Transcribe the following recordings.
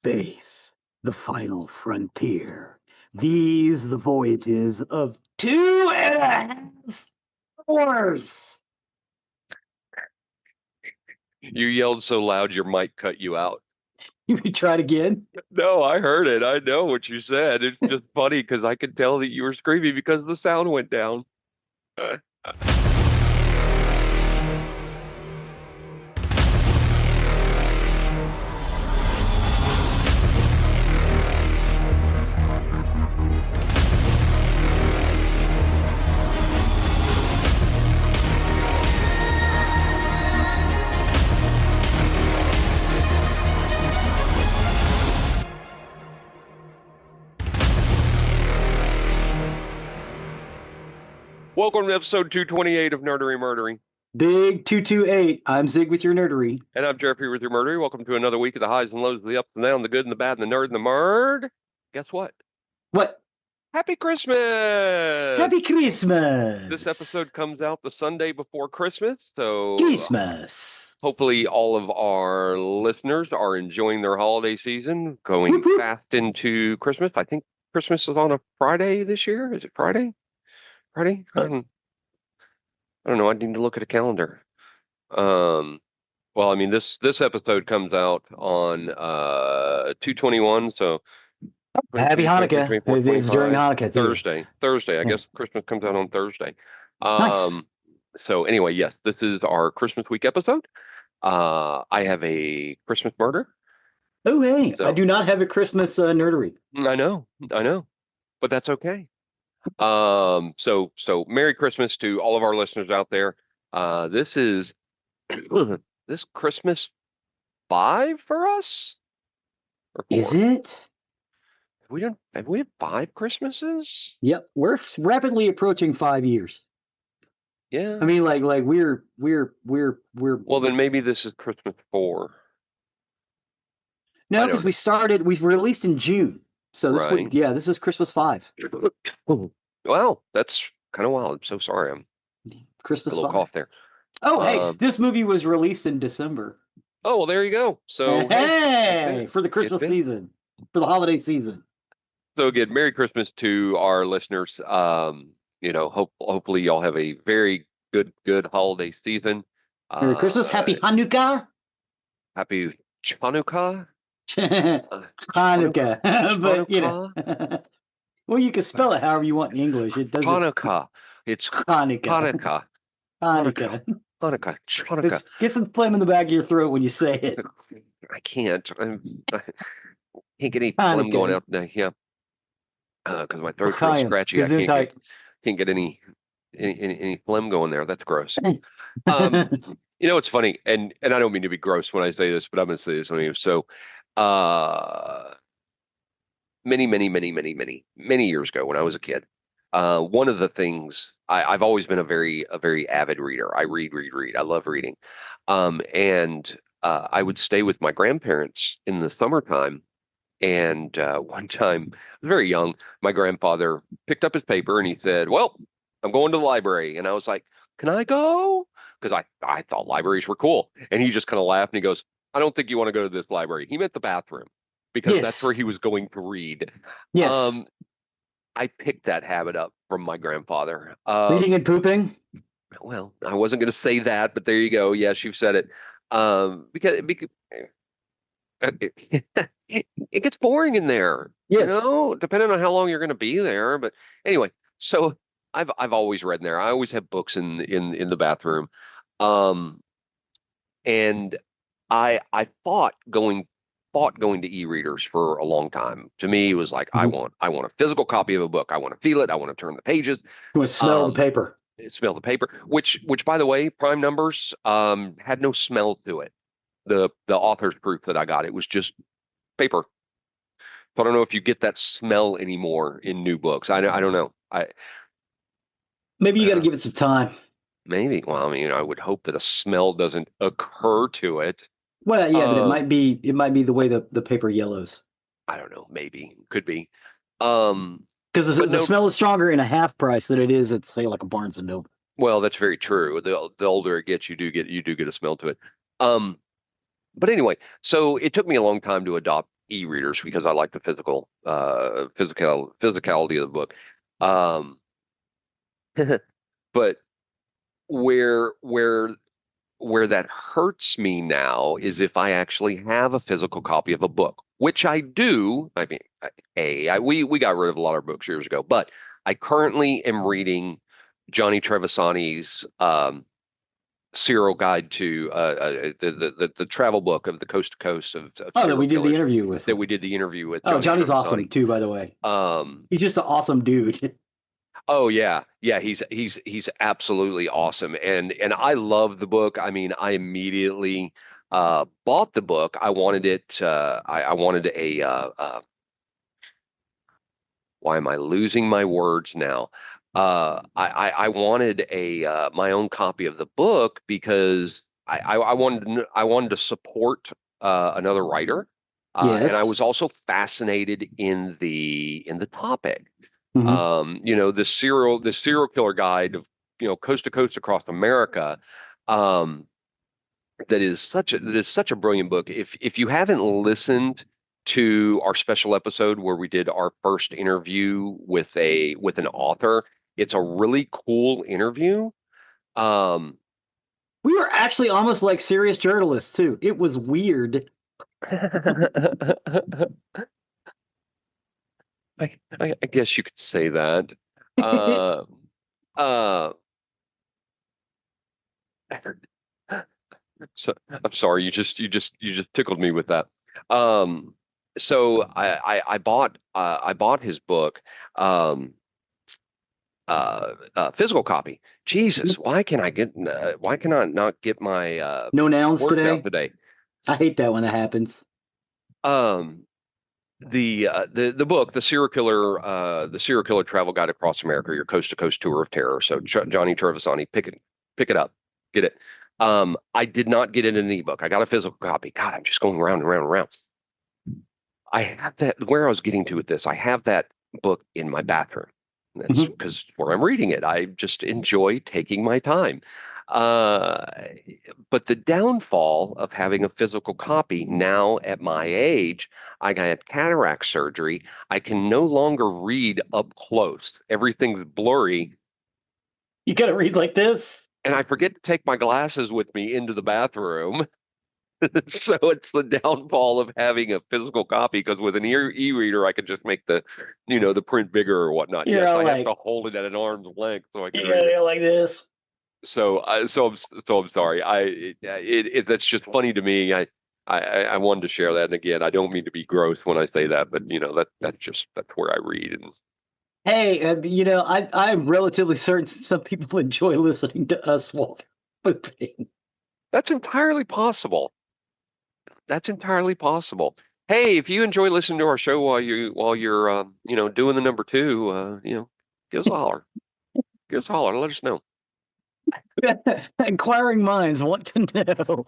Space, the final frontier. These the voyages of 2.5 hours. You yelled so loud your mic cut you out. You try it again? No, I heard it. I know what you said. It's just funny because I could tell that you were screaming because the sound went down. Welcome to episode 228 of Nerdery Murdering. Big 228. I'm Zig with your nerdery. And I'm Geoffrey with your Murdery. Welcome to another week of the highs and lows, the ups and downs, the good and the bad, and the nerd and the murd. Guess what? What? Happy Christmas! Happy Christmas! This episode comes out the Sunday before Christmas, so Christmas. Hopefully all of our listeners are enjoying their holiday season, going Whoop, whoop. fast into Christmas. I think Christmas is on a Friday this year. Is it Friday? Friday? I don't know. I need to look at a calendar. Well, I mean, this episode comes out on 2/21, so Happy 22, Hanukkah. 23, 24, It's during 25, Hanukkah, too. Thursday. I Yeah. guess Christmas comes out on Thursday. Nice. So anyway, yes, this is our Christmas week episode. I have a Christmas murder. Oh, hey. So- I do not have a Christmas nerdery. I know, but that's okay. So Merry Christmas to all of our listeners out there. This is this Christmas 5 for us? Or 4? Is it? Have we had 5 Christmases? Yep. We're rapidly approaching 5 years. Yeah. I mean, like we're. Well, then maybe this is Christmas 4. No, I because don't we released in June. So this Right. this is Christmas 5. Well, that's kind of wild. I'm so sorry. I'm Christmas a little 5. cough there. Oh, hey, Um, this movie was released in December. Oh, well, there you go. So, Hey, for the Christmas been. season, for the holiday season. So again, Merry Christmas to our listeners. Hopefully y'all have a very good holiday season. Merry Christmas, Happy Hanukkah. Happy Chanukah. Hanukkah, but you know, well, you can spell it however you want in English. It doesn't. Hanukkah. It's Hanukkah. Hanukkah. Hanukkah. Chanukah. Get some phlegm in the back of your throat when you say it. I can't. I can't get any phlegm going out today. Yeah. Because my throat's real scratchy. I can't get any phlegm going there. That's gross. It's funny, and I don't mean to be gross when I say this, but I'm going to say this anyway. So, many years ago when I was a kid, one of the things I've always been a very avid reader. I read. I love reading. And I would stay with my grandparents in the summertime. And one time, I was very young, my grandfather picked up his paper and he said, "Well, I'm going to the library." And I was like, "Can I go?" Because I thought libraries were cool. And he just kind of laughed and he goes, "I don't think you want to go to this library." He meant the bathroom because that's where he was going to read. Yes. I picked that habit up from my grandfather. Reading and pooping? Well, I wasn't going to say that, but there you go. Yes, you've said it. Because it gets boring in there. Yes. Depending on how long you're going to be there. But anyway, so I've always read in there. I always have books in the bathroom. And I fought going to e-readers for a long time. To me, it was like, I want a physical copy of a book. I want to feel it. I want to turn the pages. You want to smell the paper. Smell the paper, which by the way, Prime Numbers had no smell to it. The author's proof that I got, it was just paper. So I don't know if you get that smell anymore in new books. I don't know. Maybe you got to give it some time. Maybe. Well, I mean, I would hope that a smell doesn't occur to it. Well, yeah, but it might be the way the paper yellows. I don't know. Maybe. Could be. Because the smell is stronger in a half price than it is at, say, like a Barnes and Noble. Well, that's very true. The older it gets, you do get a smell to it. But anyway, so it took me a long time to adopt e-readers because I like the physicality of the book. Um, but where where where that hurts me now is if I actually have a physical copy of a book, which I do. I mean, we got rid of a lot of books years ago, but I currently am reading Johnny Trevisani's serial guide to the travel book of the coast to coast of Oh, that serial we did the killers interview with that him. we did the interview with Oh, Johnny Johnny's awesome Trevisani. too, by the way. Um, He's just an awesome dude. oh yeah, he's absolutely awesome, and I love the book. I mean, I immediately bought the book. I wanted it. I wanted a. Why am I losing my words now? I wanted a my own copy of the book because I wanted to support another writer, and I Yes. was also fascinated in the topic. Hmm. The serial killer guide of coast to coast across America. Um, that is such a brilliant book. If you haven't listened to our special episode where we did our first interview with an author, it's a really cool interview. Um, We were actually almost like serious journalists too. It was weird. I guess you could say that. Uh, uh, so I'm sorry, you just tickled me with that. Um, so I bought his book. Um, Physical copy. Jesus, why can I not get my No nouns words out today. today? I hate that when that happens. Um, the book, the serial killer travel guide across America, your coast to coast tour of terror. So Johnny Trevisani, pick it up, get it. I did not get it in an ebook. I got a physical copy. God, I'm just going round and round and round. I have that. Where I was getting to with this, I have that book in my bathroom. That's Mhm. because where I'm reading it, I just enjoy taking my time. Uh, but the downfall of having a physical copy now at my age, I got cataract surgery. I can no longer read up close. Everything's blurry, You gotta read like this. and I forget to take my glasses with me into the bathroom. So it's the downfall of having a physical copy because with an e-reader, I can just make the print bigger or whatnot. You're Yes, all I have to like, hold it at an arm's length so I can you read gotta it. go like this. So I'm sorry. That's just funny to me. I wanted to share that, and again, I don't mean to be gross when I say that, but that's where I read, and Hey, I'm relatively certain some people enjoy listening to us while they're pooping. that's entirely possible. That's entirely possible. Hey, if you enjoy listening to our show while you're doing the number two, give us a holler. Give us a holler. Let us know. Inquiring minds want to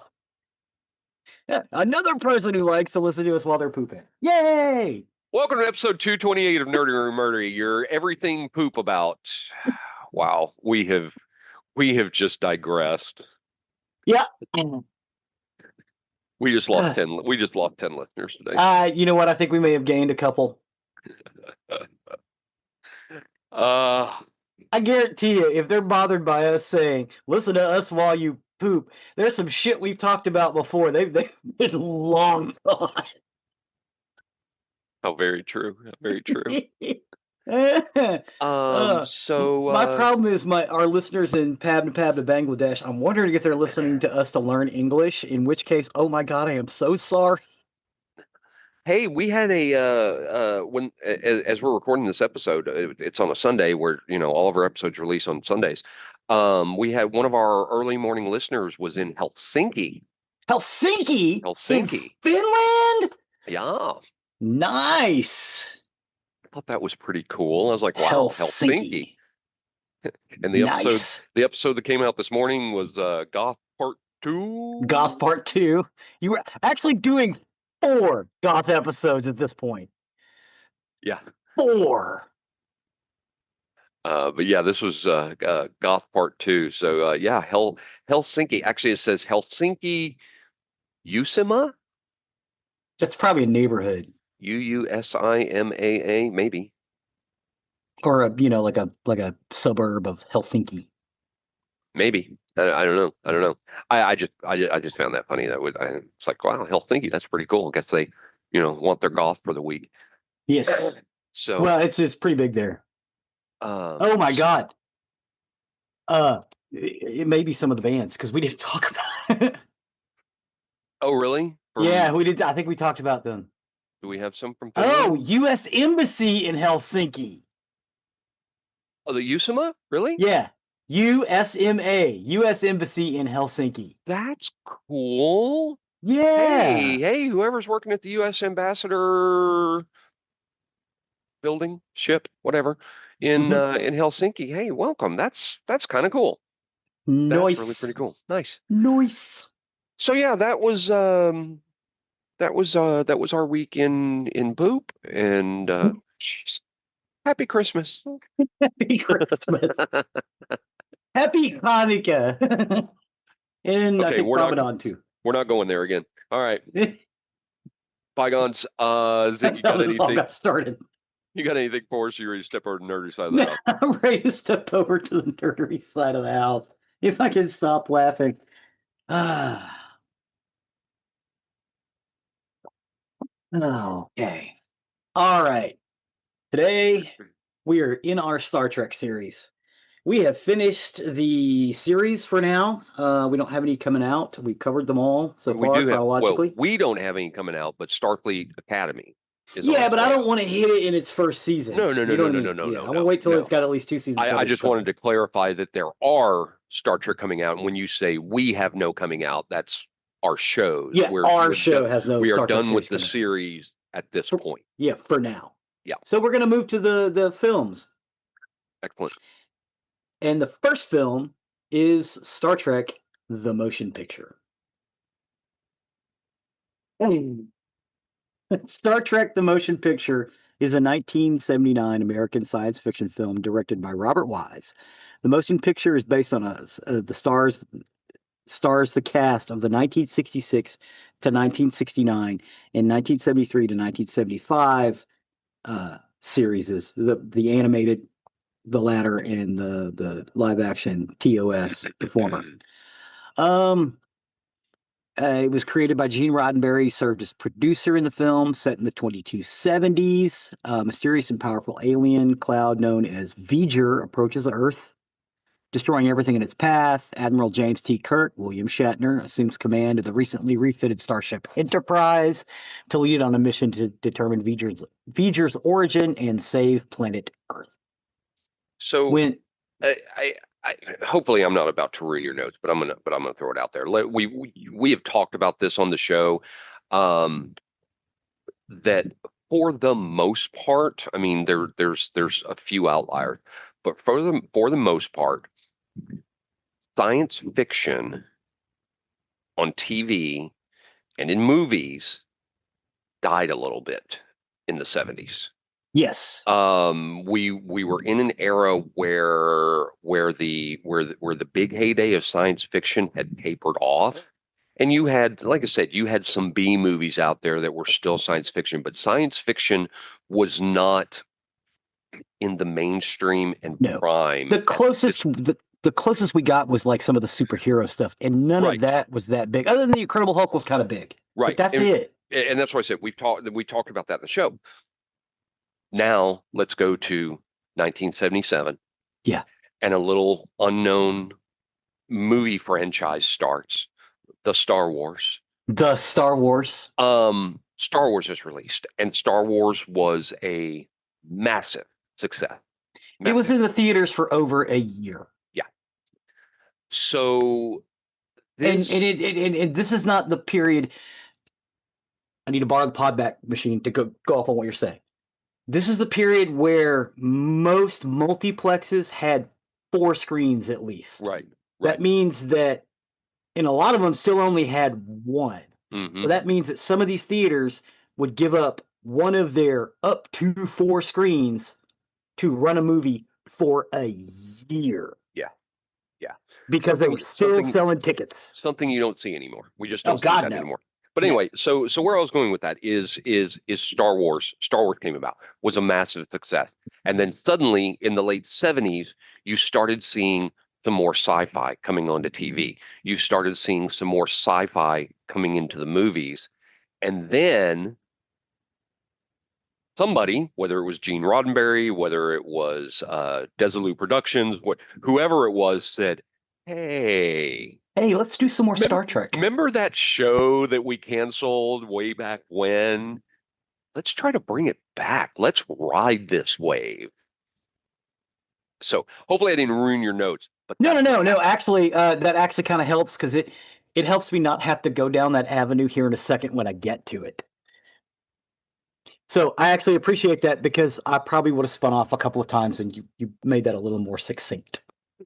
know. Another person who likes to listen to us while they're pooping. Yay! Welcome to episode 228 of Nerdy or Murdery, your everything poop about. Wow, we have just digressed. Yeah. We just lost 10 listeners today. You know what? I think we may have gained a couple. Uh, I guarantee you, if they're bothered by us saying, listen to us while you poop, there's some shit we've talked about before. They've been long gone. oh, very true. Very true. Uh, So, my problem is our listeners in Pabna Pabna, Bangladesh. I'm wondering if they're listening to us to learn English, in which case, oh my God, I am so sorry. hey, we had as we're recording this episode, it's on a Sunday where, all of our episodes release on Sundays. We had one of our early morning listeners was in Helsinki. Helsinki in Helsinki. Finland? Yeah. Nice. I thought that was pretty cool. I was like, wow, Helsinki. Helsinki. And Nice. the episode that came out this morning was Goth Part 2. Goth Part 2. You were actually doing 4 Goth episodes at this point. Yeah. 4. But yeah, this was Goth Part 2. So yeah, Helsinki. Actually, it says Helsinki Usima. That's probably a neighborhood Uusimaa, maybe. or like a suburb of Helsinki. Maybe. I don't know. I don't know. I just found that funny. It's like, wow, Helsinki, that's pretty cool. I guess they, want their golf for the week. Yes. So, Well, it's pretty big there. Oh my s- God. It may be some of the bands because we didn't talk about it. oh, really? Yeah, we did. I think we talked about them. Do we have some from Oh, Finland? U.S. Embassy in Helsinki. Oh, the Usama? Really? Yeah, USMA, U.S. Embassy in Helsinki. That's cool. Yeah. Hey, whoever's working at the U.S. ambassador building, ship, whatever, Mhm. in Helsinki, hey, welcome. That's kind of cool. That's really Nice. pretty cool. Nice. Nice. So yeah, that was our week in Boop, and jeez, happy Christmas. Happy Christmas. Happy Hanukkah. And I Okay, think Ramadan too. we're not going there again. All right, bygones. Zig, That's how this all got started. You got anything for us? You ready to step over to the nerdy side of the Now house? I'm ready to step over to the nerdery side of the house. If I can stop laughing. Ah, okay. All right. Today we are in our Star Trek series. We have finished the series for now. We don't have any coming out. We covered them all so We far do have, well, chronologically. we don't have any coming out, but Starfleet Academy is on Yeah, its but I way don't out. want to hit it in its first season. No, no, no, You know no, what I no, no, mean? no, Yeah, no, I want to no, wait till it's no. got at least 2 seasons I covered. just wanted to clarify that there are Star Trek coming out, and when you say we have no coming out, that's our shows. Yeah, our show has no We are Star Trek done with series the coming out. series at this point. Yeah, for now. Yeah, So we're gonna move to the films, excellent. and the first film is Star Trek: The Motion Picture. Mm. Star Trek: The Motion Picture is a 1979 American science fiction film directed by Robert Wise. The motion picture is based on the stars the cast of the 1966 to 1969 and 1973 to 1975 series, is the animated, the latter, and the live action TOS, the former. Um, it was created by Gene Roddenberry, served as producer in the film, set in the 2270s. A mysterious and powerful alien cloud known as V'ger approaches Earth, destroying everything in its path. Admiral James T. Kirk, William Shatner, assumes command of the recently refitted Starship Enterprise to lead it on a mission to determine V'ger's origin and save planet Earth. So When I hopefully I'm not about to ruin your notes, but I'm gonna throw it out there. We have talked about this on the show, that for the most part, I mean there's a few outliers, but for the most part, science fiction on TV and in movies died a little bit in the 70s. yes, We were in an era where the big heyday of science fiction had tapered off. And you had, like I said, you had some B movies out there that were still science fiction, but science fiction was not in the mainstream and no, prime the at this. closest the closest we got was like some of the superhero stuff, and none of Right, that was that big. Other than the Incredible Hulk was kind of big, but right. that's it. And that's why I said we talked about that in the show. Now let's go to 1977, Yeah, and a little unknown movie franchise starts, the Star Wars. the Star Wars. Star Wars is released, and Star Wars was a massive success. It was Massive. in the theaters for over a year. Yeah. So And this, this is not the period. I need to borrow the podback machine to go off on what you're saying. This is the period where most multiplexes had 4 screens at least. right, That right. means that, and a lot of them still only had one. Hmm. So that means that some of these theaters would give up one of their up to 4 screens to run a movie for a year Yeah, yeah. because they were Something, still something, selling tickets. something you don't see anymore. We just Oh don't see God, that no. anymore. But Yeah. anyway, so where I was going with that is Star Wars. Star Wars came about, was a massive success. And then suddenly in the late 70s, you started seeing some more sci-fi coming onto TV. You started seeing some more sci-fi coming into the movies. And then somebody, whether it was Gene Roddenberry, whether it was Desilu Productions, whoever it was, said, "Hey, Hey, let's do some more Star Trek. remember that show that we canceled way back when? Let's try to bring it back. Let's ride this wave." So hopefully I didn't ruin your notes, but No, no, that's what no, no. happened. Actually, that actually kind of helps because it helps me not have to go down that avenue here in a second when I get to it. So I actually appreciate that because I probably would have spun off a couple of times and you made that a little more succinct.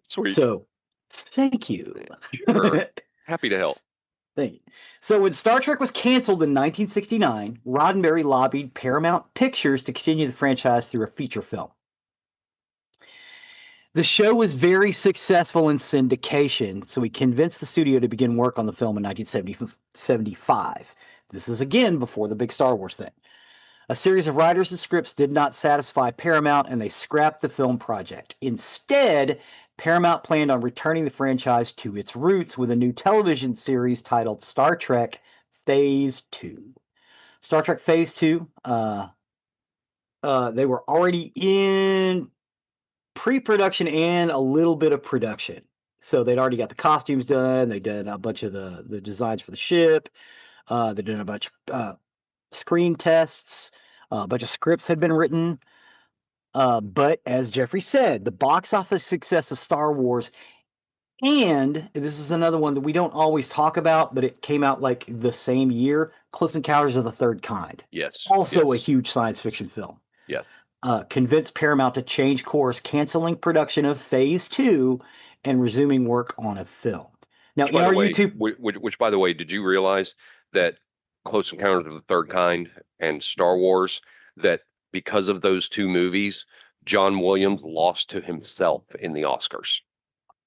Sweet. So thank you. Sure. Happy to help. Thank you. So when Star Trek was canceled in 1969, Roddenberry lobbied Paramount Pictures to continue the franchise through a feature film. The show was very successful in syndication, so he convinced the studio to begin work on the film in 1975. This is again before the big Star Wars thing. A series of writers and scripts did not satisfy Paramount, and they scrapped the film project. Instead, Paramount planned on returning the franchise to its roots with a new television series titled Star Trek Phase 2. Star Trek Phase 2, they were already in pre-production and a little bit of production. So they'd already got the costumes done. They did a bunch of the designs for the ship. They did a bunch of screen tests. A bunch of scripts had been written. But as Geoffrey said, the box office success of Star Wars, and this is another one that we don't always talk about, but it came out like the same year, Close Encounters of the Third Kind. Yes. Also a Yes. huge science fiction film. Yes. Convinced Paramount to change course, canceling production of Phase 2 and resuming work on a film. Now, Which, in by the our way, YouTube, which, by the way, did you realize that Close Encounters of the Third Kind and Star Wars, that because of those two movies, John Williams lost to himself in the Oscars?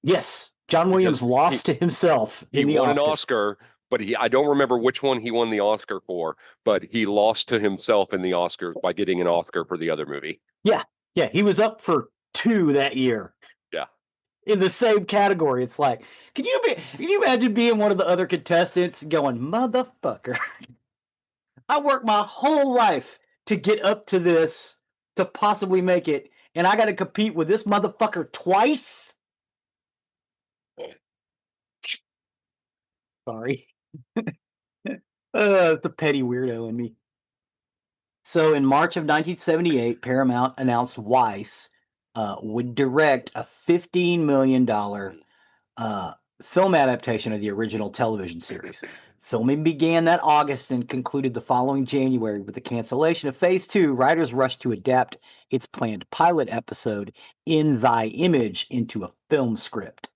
yes, John Williams Because he lost to himself he in the won an Oscars. Oscar, but I don't remember which one he won the Oscar for, but he lost to himself in the Oscars by getting an Oscar for the other movie. Yeah, yeah, he was up for 2 that year Yeah. in the same category. It's like, can you imagine being one of the other contestants going, motherfucker, I worked my whole life to get up to this to possibly make it, and I got to compete with this motherfucker twice? Sorry. It's a petty weirdo in me. So in March of 1978, Paramount announced Weiss would direct a $15 million film adaptation of the original television series. Filming began that August and concluded the following January. With the cancellation of Phase 2, writers rushed to adapt its planned pilot episode, In Thy Image, into a film script.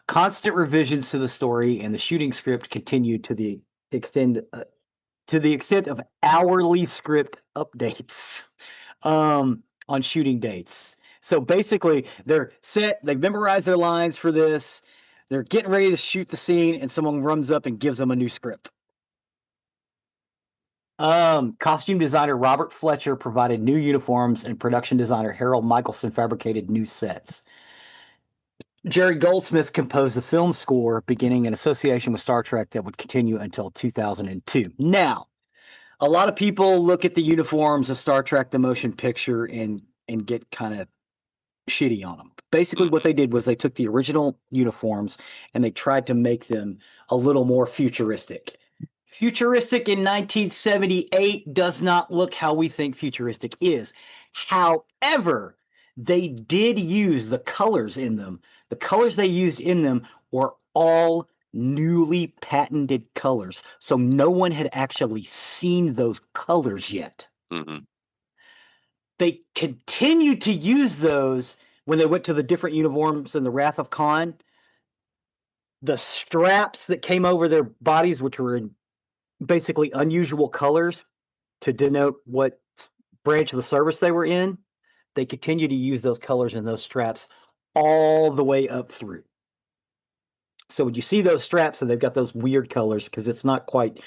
Constant revisions to the story and the shooting script continued to the extent of hourly script updates on shooting dates. So basically, they're set, they've memorized their lines for this, they're getting ready to shoot the scene, and someone runs up and gives them a new script. Costume designer Robert Fletcher provided new uniforms, and production designer Harold Michelson fabricated new sets. Jerry Goldsmith composed the film score, beginning an association with Star Trek that would continue until 2002. Now, a lot of people look at the uniforms of Star Trek: The Motion Picture and get kind of shitty on them. Basically, what they did was they took the original uniforms and they tried to make them a little more futuristic. Futuristic in 1978 does not look how we think futuristic is. However, they did use the colors in them. The colors they used in them were all newly patented colors. So no one had actually seen those colors yet. Mm-hmm. They continued to use those when they went to the different uniforms in the Wrath of Khan. The straps that came over their bodies, which were in basically unusual colors to denote what branch of the service they were in, they continue to use those colors and those straps all the way up through. So when you see those straps, and they've got those weird colors because it's not like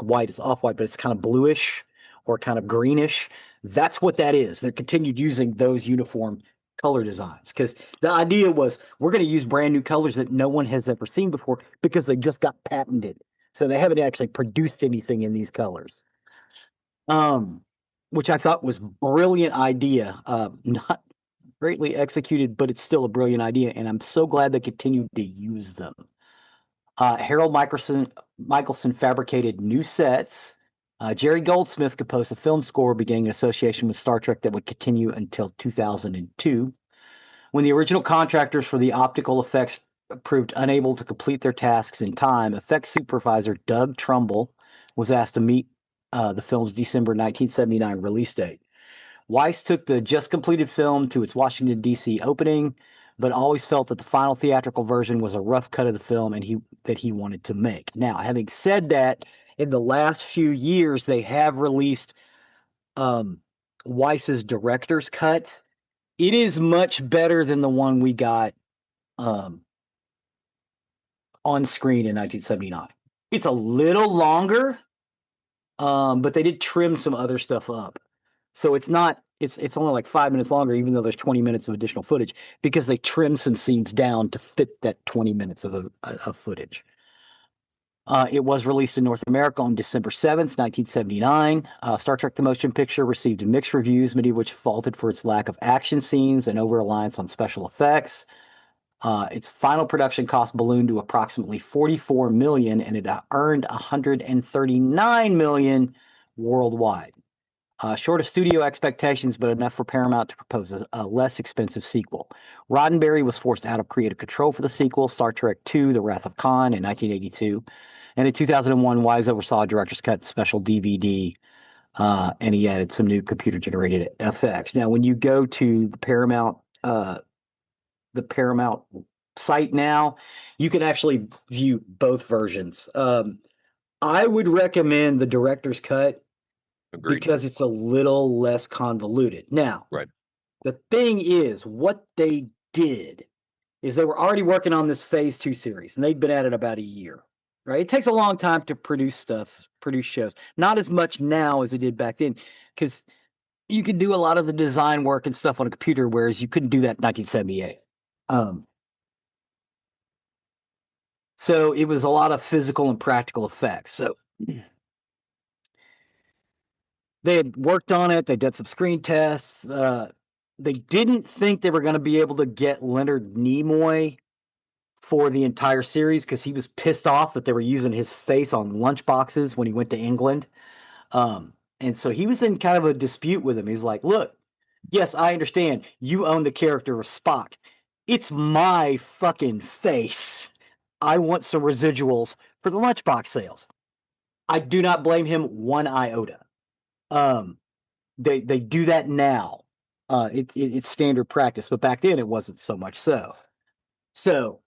white, it's off-white, but it's kind of bluish or kind of greenish. That's what that is. They're continued using those uniform color designs because the idea was we're going to use brand new colors that no one has ever seen before because they just got patented. So they haven't actually produced anything in these colors. Um, which I thought was brilliant idea. Not greatly executed, but it's still a brilliant idea, and I'm so glad they continued to use them. Harold Michelson fabricated new sets. Jerry Goldsmith composed the film score, beginning an association with Star Trek that would continue until 2002. When the original contractors for the optical effects proved unable to complete their tasks in time, effects supervisor Doug Trumbull was asked to meet the film's December 1979 release date. Weiss took the just completed film to its Washington, D.C. opening, but always felt that the final theatrical version was a rough cut of the film and that he wanted to make. Now, having said that, in the last few years, they have released Weiss's director's cut. It is much better than the one we got on screen in 1979. It's a little longer, but they did trim some other stuff up. So it's only like 5 minutes longer, even though there's 20 minutes of additional footage, because they trimmed some scenes down to fit that 20 minutes of footage. It was released in North America on December 7th, 1979. Star Trek: The Motion Picture received mixed reviews, many of which faulted for its lack of action scenes and over-reliance on special effects. Its final production cost ballooned to approximately $44 million, and it earned $139 million worldwide. Short of studio expectations, but enough for Paramount to propose a less expensive sequel. Roddenberry was forced out of creative control for the sequel, Star Trek II: The Wrath of Khan, in 1982. And in 2001, Wise oversaw a director's cut special DVD, and he added some new computer-generated effects. Now, when you go to the Paramount site now, you can actually view both versions. I would recommend the director's cut. Agreed. Because it's a little less convoluted. Now, right. The thing is, what they did is they were already working on this Phase 2 series, and they'd been at it about a year, right? It takes a long time to produce shows. Not as much now as it did back then, because you could do a lot of the design work and stuff on a computer, whereas you couldn't do that in 1978. So it was a lot of physical and practical effects. So they had worked on it. They did some screen tests. They didn't think they were going to be able to get Leonard Nimoy for the entire series because he was pissed off that they were using his face on lunchboxes when he went to England. And so he was in kind of a dispute with him. He's like, look, yes, I understand. You own the character of Spock. It's my fucking face. I want some residuals for the lunchbox sales. I do not blame him one iota. They do that now. It's standard practice, but back then it wasn't so much so. So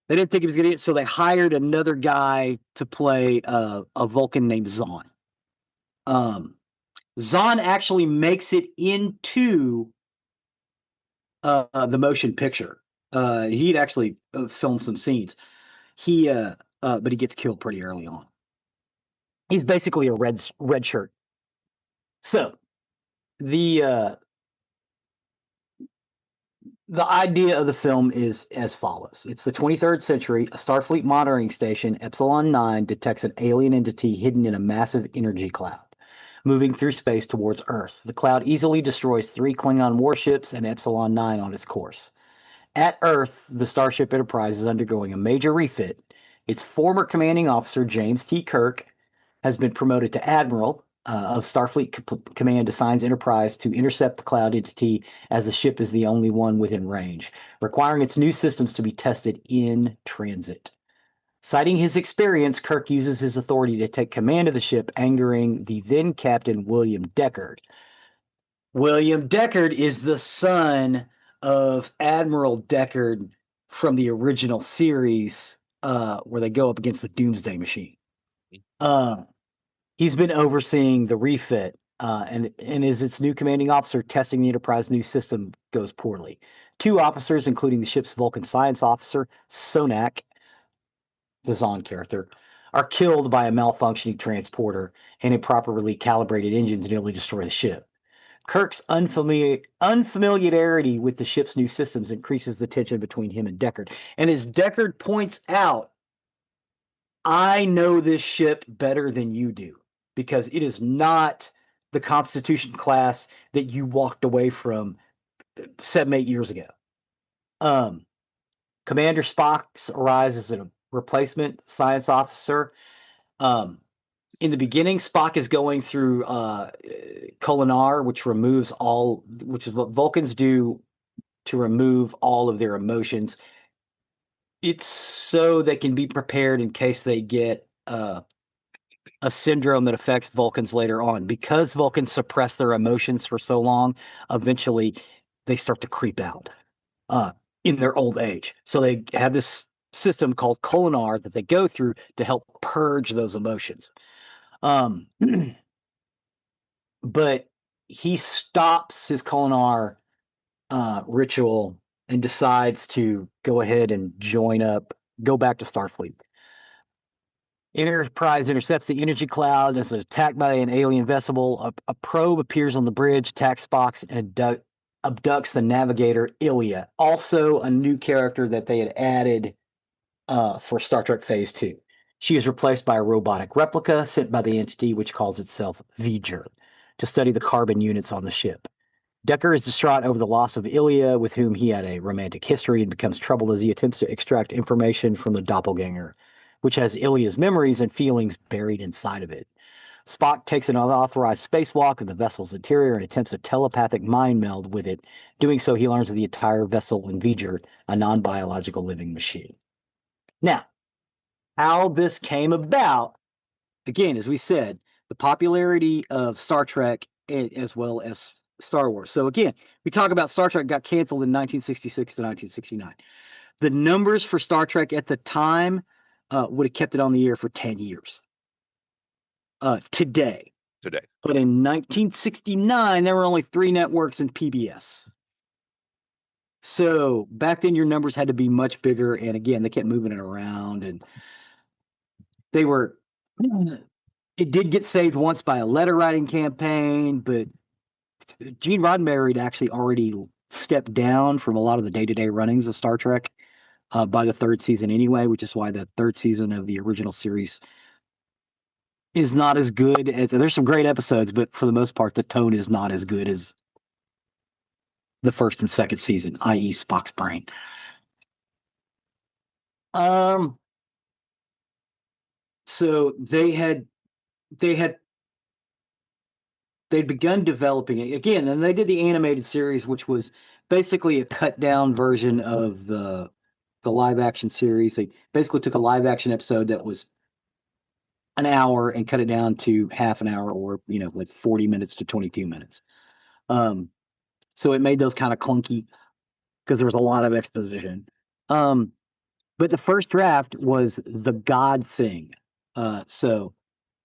they didn't think he was going to get it, so they hired another guy to play a Vulcan named Zahn. Zahn actually makes it into the motion picture. He'd actually filmed some scenes. But he gets killed pretty early on. He's basically a red shirt. So the idea of the film is as follows. It's the 23rd century. A Starfleet monitoring station, Epsilon 9, detects an alien entity hidden in a massive energy cloud, moving through space towards Earth. The cloud easily destroys 3 Klingon warships and Epsilon 9 on its course. At Earth, the Starship Enterprise is undergoing a major refit. Its former commanding officer, James T. Kirk, has been promoted to Admiral of Starfleet Command, assigns Enterprise to intercept the cloud entity as the ship is the only one within range, requiring its new systems to be tested in transit. Citing his experience, Kirk uses his authority to take command of the ship, angering the then Captain William Deckard. William Deckard is the son of Admiral Deckard from the original series, where they go up against the Doomsday Machine. He's been overseeing the refit, and as its new commanding officer, testing the Enterprise new system goes poorly. 2 officers, including the ship's Vulcan science officer, Sonak, the Zahn character, are killed by a malfunctioning transporter, and improperly calibrated engines nearly destroy the ship. Kirk's unfamiliarity with the ship's new systems increases the tension between him and Deckard. And as Deckard points out, I know this ship better than you do because it is not the Constitution class that you walked away from 7, 8 years ago. Commander Spock arrives as a replacement science officer. In the beginning, Spock is going through Kolinar, which is what Vulcans do to remove all of their emotions. It's so they can be prepared in case they get a syndrome that affects Vulcans later on. Because Vulcans suppress their emotions for so long, eventually they start to creep out in their old age. So they have this system called Kolinar that they go through to help purge those emotions. But he stops his Kolinar ritual and decides to go ahead and go back to Starfleet. Enterprise intercepts the energy cloud and is attacked by an alien vessel. A probe appears on the bridge, attacks Spock, and abducts the navigator, Ilya. Also a new character that they had added for Star Trek Phase 2. She is replaced by a robotic replica sent by the entity which calls itself V'ger to study the carbon units on the ship. Decker is distraught over the loss of Ilya, with whom he had a romantic history, and becomes troubled as he attempts to extract information from the doppelganger, which has Ilya's memories and feelings buried inside of it. Spock takes an unauthorized spacewalk of the vessel's interior and attempts a telepathic mind meld with it. Doing so, he learns of the entire vessel in V'ger, a non-biological living machine. Now, how this came about, again, as we said, the popularity of Star Trek as well as Star Wars. So again, we talk about Star Trek got canceled in 1966 to 1969. The numbers for Star Trek at the time would have kept it on the air for 10 years. Today. But in 1969, there were only 3 networks and PBS. So back then, your numbers had to be much bigger. And again, they kept moving it around, and it did get saved once by a letter writing campaign, but Gene Roddenberry had actually already stepped down from a lot of the day-to-day runnings of Star Trek by the 3rd season anyway, which is why the 3rd season of the original series is not as good as, there's some great episodes, but for the most part, the tone is not as good as the 1st and 2nd season, i.e. Spock's brain. So they'd begun developing it again, and they did the animated series, which was basically a cut down version of the live action series. They basically took a live action episode that was an hour and cut it down to half an hour, or like 40 minutes to 22 minutes. So it made those kind of clunky because there was a lot of exposition. But the first draft was The God Thing. So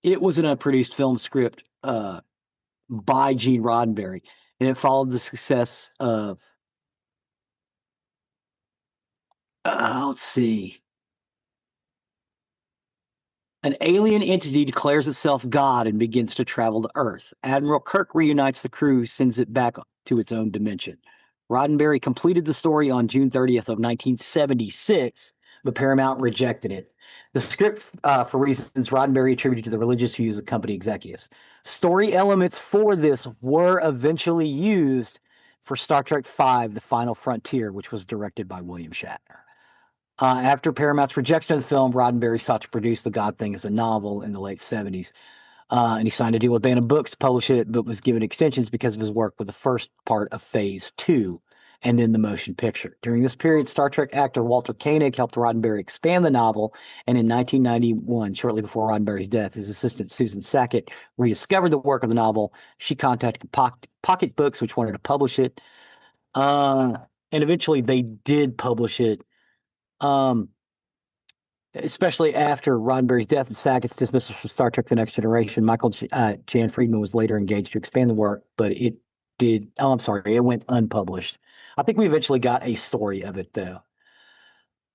it was an unproduced film script by Gene Roddenberry, and it followed the success of let's see. An alien entity declares itself God and begins to travel to Earth. Admiral Kirk reunites the crew, sends it back to its own dimension. Roddenberry completed the story on June 30th of 1976, but Paramount rejected it. The script, for reasons Roddenberry attributed to the religious views of company executives. Story elements for this were eventually used for Star Trek V, The Final Frontier, which was directed by William Shatner. After Paramount's rejection of the film, Roddenberry sought to produce The God Thing as a novel in the late 70s. And he signed a deal with Bantam Books to publish it, but was given extensions because of his work with the first part of Phase 2 and then the motion picture. During this period, Star Trek actor Walter Koenig helped Roddenberry expand the novel, and in 1991, shortly before Roddenberry's death, his assistant Susan Sackett rediscovered the work of the novel. She contacted Pocket Books, which wanted to publish it, and eventually they did publish it. Especially after Roddenberry's death and Sackett's dismissal from Star Trek: The Next Generation, Michael Jan Friedman was later engaged to expand the work, but it went unpublished. I think we eventually got a story of it, though.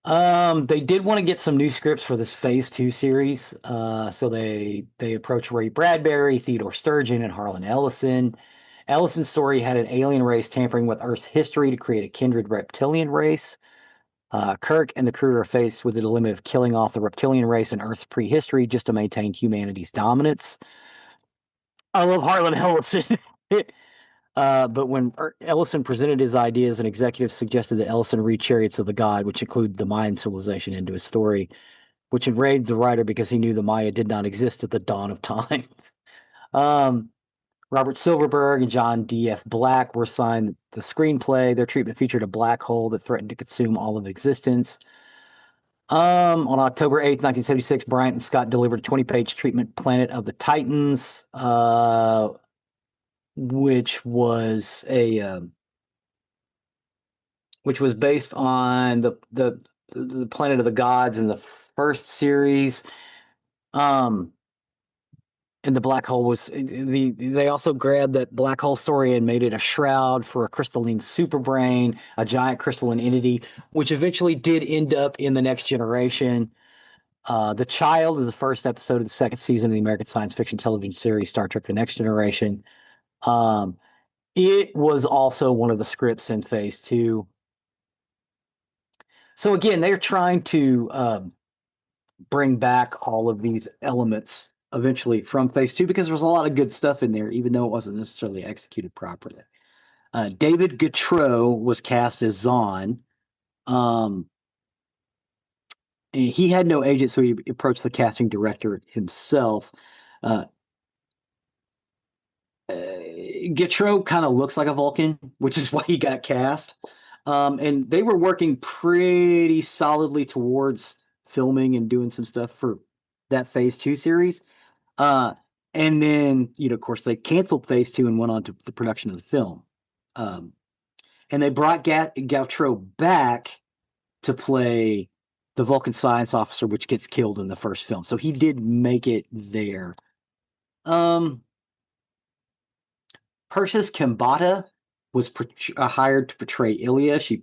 They did want to get some new scripts for this Phase 2 series. So they approached Ray Bradbury, Theodore Sturgeon, and Harlan Ellison. Ellison's story had an alien race tampering with Earth's history to create a kindred reptilian race. Kirk and the crew are faced with the dilemma of killing off the reptilian race in Earth's prehistory just to maintain humanity's dominance. I love Harlan Ellison. But when Ellison presented his ideas, an executive suggested that Ellison read Chariots of the God, which include the Mayan civilization, into his story, which enraged the writer because he knew the Maya did not exist at the dawn of time. um, Robert Silverberg and John D.F. Black were assigned the screenplay. Their treatment featured a black hole that threatened to consume all of existence. On October 8th, 1976, Bryant and Scott delivered a 20-page treatment, Planet of the Titans, which was based on the Planet of the Gods in the first series. And the black hole was they also grabbed that black hole story and made it a shroud for a crystalline superbrain, a giant crystalline entity, which eventually did end up in the Next Generation. The Child is the first episode of the second season of the American science fiction television series Star Trek: The Next Generation. It was also one of the scripts in Phase 2. So again, they're trying to bring back all of these elements eventually from Phase 2 because there was a lot of good stuff in there, even though it wasn't necessarily executed properly. David Gautreaux was cast as Zahn. He had no agent, so he approached the casting director himself. Gautreaux kind of looks like a Vulcan, which is why he got cast. And they were working pretty solidly towards filming and doing some stuff for that Phase 2 series. And then, of course, they canceled Phase 2 and went on to the production of the film. And they brought Gautreaux back to play the Vulcan science officer, which gets killed in the first film. So he did make it there. Persis Kambata was hired to portray Ilya. She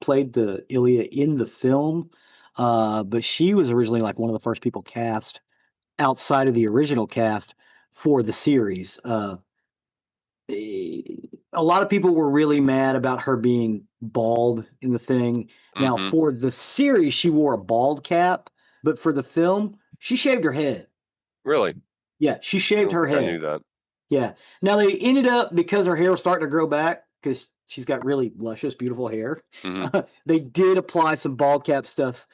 played the Ilya in the film, but she was originally like one of the first people cast outside of the original cast for the series. A lot of people were really mad about her being bald in the thing. Now, for the series, she wore a bald cap, but for the film, she shaved her head. Really? Yeah, she shaved her head. I knew that. Yeah. Now, they ended up, because her hair was starting to grow back, because she's got really luscious, beautiful hair, they did apply some bald cap stuff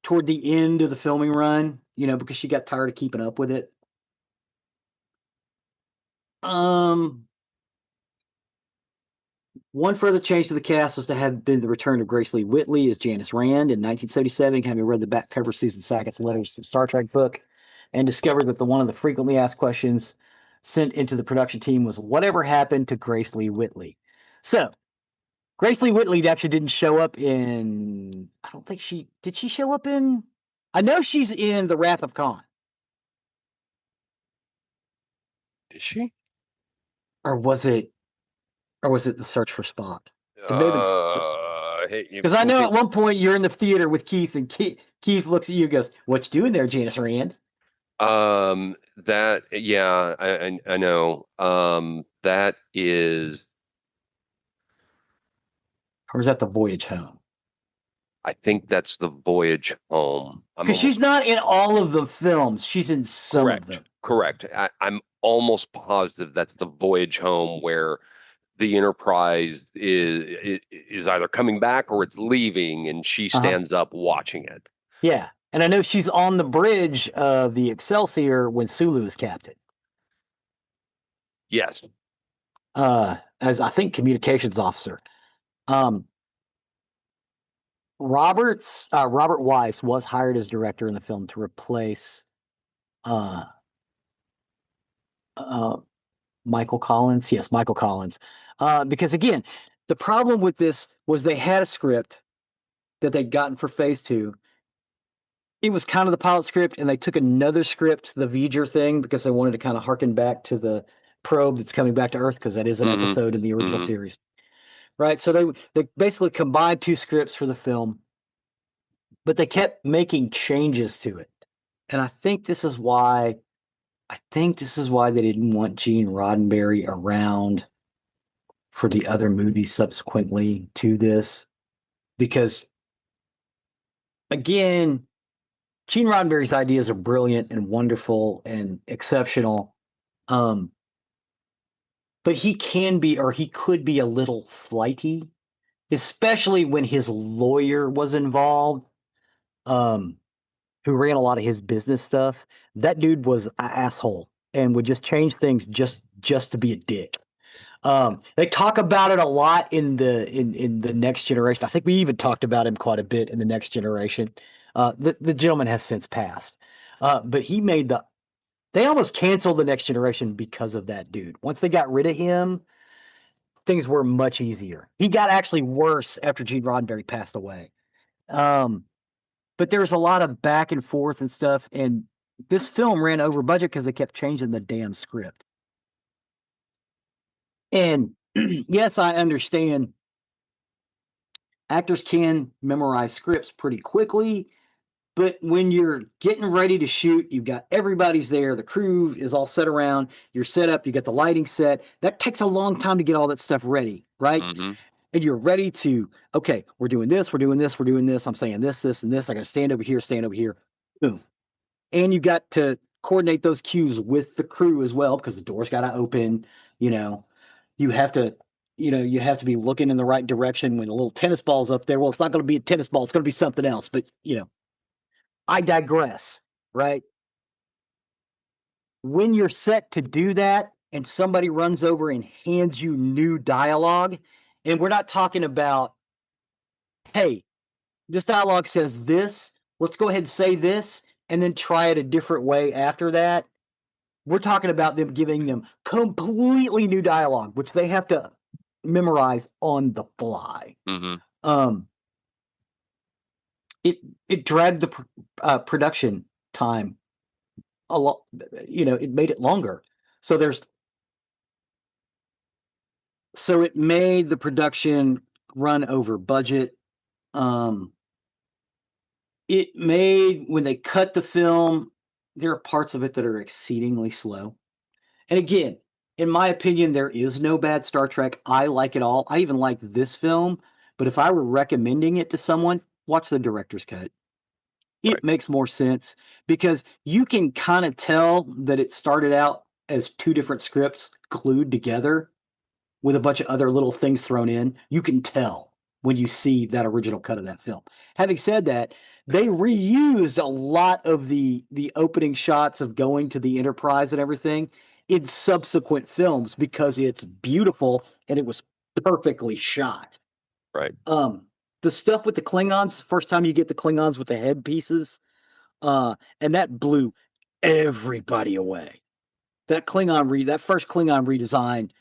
toward the end of the filming run, because she got tired of keeping up with it. One further change to the cast was to have been the return of Grace Lee Whitley as Janice Rand in 1977, having read the back cover Susan Sackett's Letters to Star Trek book, and discovered that one of the frequently asked questions sent into the production team was, whatever happened to Grace Lee Whitley? So, Grace Lee Whitley actually didn't show up in, I don't think did she show up in, I know she's in The Wrath of Khan. Is she? Or was it The Search for Spock? Because I know at one point you're in the theater with Keith, and Keith looks at you and goes, "What you doing there, Janice Rand?" That, yeah, I know. That is. Or is that The Voyage Home? I think that's The Voyage Home. Because she's not in all of the films; she's in some of them. Correct. I'm almost positive that's The Voyage Home, where the Enterprise is either coming back or it's leaving, and she stands up watching it. Yeah, and I know she's on the bridge of the Excelsior when Sulu is captain. Yes. As I think communications officer. Robert Wise was hired as director in the film to replace Michael Collins. Yes, Michael Collins. Because again, the problem with this was they had a script that they'd gotten for Phase 2. It was kind of the pilot script, and they took another script, the V'ger thing, because they wanted to kind of harken back to the probe that's coming back to Earth, because that is an episode in the original series. Right? So they basically combined two scripts for the film. but they kept making changes to it. And I think this is why they didn't want Gene Roddenberry around for the other movies subsequently to this. Because again, Gene Roddenberry's ideas are brilliant and wonderful and exceptional. Um, but he can be, or he could be a little flighty, especially when his lawyer was involved, um, who ran a lot of his business stuff. That dude was an asshole and would just change things just to be a dick. They talk about it a lot in the Next Generation. I think we even talked about him quite a bit in the Next Generation. The gentleman has since passed, but he made they almost canceled the Next Generation because of that dude. Once they got rid of him, things were much easier. He got actually worse after Gene Roddenberry passed away. Um, but there was a lot of back and forth and stuff, and this film ran over budget because they kept changing the damn script. And yes, I understand actors can memorize scripts pretty quickly, but when you're getting ready to shoot, you've got everybody's there, the crew is all set around, you're set up, you got the lighting set. That takes a long time to get all that stuff ready, right? Mm-hmm. And you're ready to, okay, we're doing this, we're doing this, we're doing this. I'm saying this, and this. I got to stand over here, stand over here. Boom. And you got to coordinate those cues with the crew as well because the door's got to open. You know, you have to, you have to be looking in the right direction when a little tennis ball's up there. Well, it's not going to be a tennis ball; it's going to be something else. But I digress. Right? When you're set to do that, and somebody runs over and hands you new dialogue, and we're not talking about, hey, this dialogue says this. Let's go ahead and say this, and then try it a different way after that. We're talking about them giving them completely new dialogue, which they have to memorize on the fly. Mm-hmm. It dragged the production time a lot. It made it longer. So it made the production run over budget. It made, when they cut the film, there are parts of it that are exceedingly slow. And again, in my opinion, there is no bad Star Trek. I like it all. I even like this film. But if I were recommending it to someone, watch the director's cut. It Right. makes more sense because you can kind of tell that it started out as two different scripts glued together with a bunch of other little things thrown in. You can tell when you see that original cut of that film. Having said that, they reused a lot of the opening shots of going to the Enterprise and everything in subsequent films because it's beautiful and it was perfectly shot. Right. The stuff with the Klingons, first time you get the Klingons with the headpieces, and that blew everybody away. That first Klingon redesign,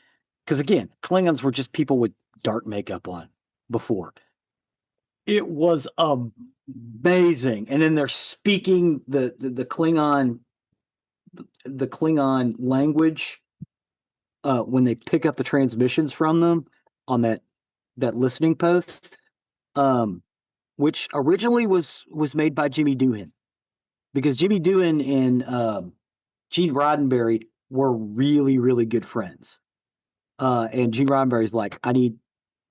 because again, Klingons were just people with dark makeup on before. It was amazing, and then they're speaking the Klingon language when they pick up the transmissions from them on that listening post, which originally was made by Jimmy Doohan, because Jimmy Doohan and Gene Roddenberry were really, really good friends. And Gene Roddenberry's like, I need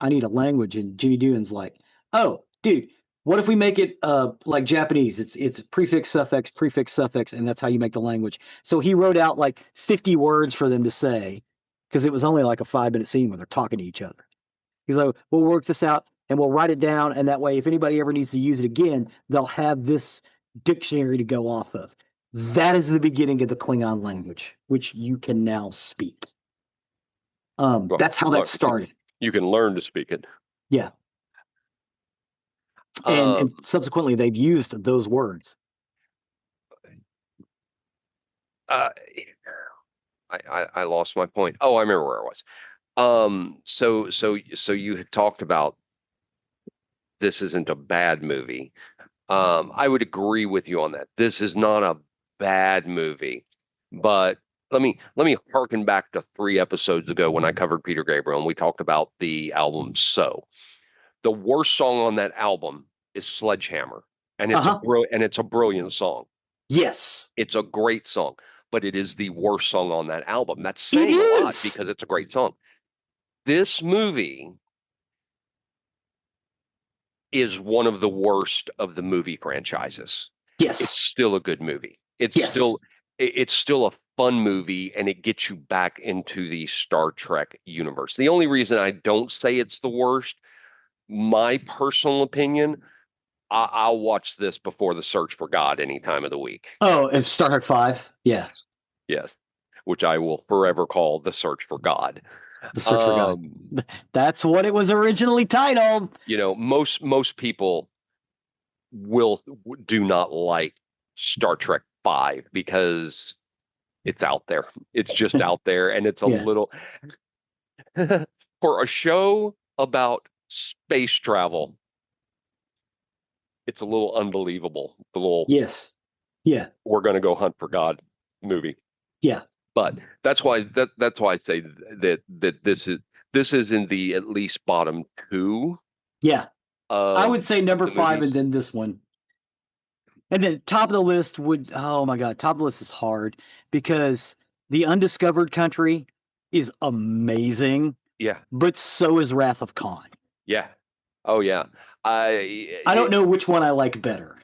a language, and Jimmy Doohan's like, oh, dude, what if we make it like Japanese? It's prefix, suffix, and that's how you make the language. So he wrote out like 50 words for them to say, because it was only like a 5-minute scene where they're talking to each other. He's like, we'll work this out and we'll write it down, and that way, if anybody ever needs to use it again, they'll have this dictionary to go off of. That is the beginning of the Klingon language, which you can now speak. Well, that's how that started. You can learn to speak it. Yeah. And subsequently, they've used those words. I lost my point. Oh, I remember where I was. So you had talked about this isn't a bad movie. I would agree with you on that. This is not a bad movie, but let me harken back to 3 episodes ago when I covered Peter Gabriel and we talked about the album So. The worst song on that album is Sledgehammer. and Uh-huh. it's a brilliant song. Yes. It's a great song, but it is the worst song on that album. That's It saying a lot is. because it's a great song. This movie is one of the worst of the movie franchises. It's Yes. still a good movie. Yes. It's still a fun movie, and it gets you back into the Star Trek universe. The only reason I don't say it's the worst, my personal opinion, I'll watch this before The Search for God any time of the week. Oh, and Star Trek 5. Yeah. Yes, yes, which I will forever call The Search for God. The Search for God. Um, That's what it was originally titled. most people will do not like Star Trek 5 because it's out there. It's just out there, and it's a Yeah. little for a show about space travel. It's a little unbelievable. The little Yes. Yeah. we're going to go hunt for God movie. Yeah. But that's why I say that this is in the at least bottom two Yeah. I of would say number the 5 and movies. then this one. And then top of the list would, oh my God, top of the list is hard because The Undiscovered Country is amazing, Yeah, but so is Wrath of Khan. yeah, oh yeah. I don't know which one I like better.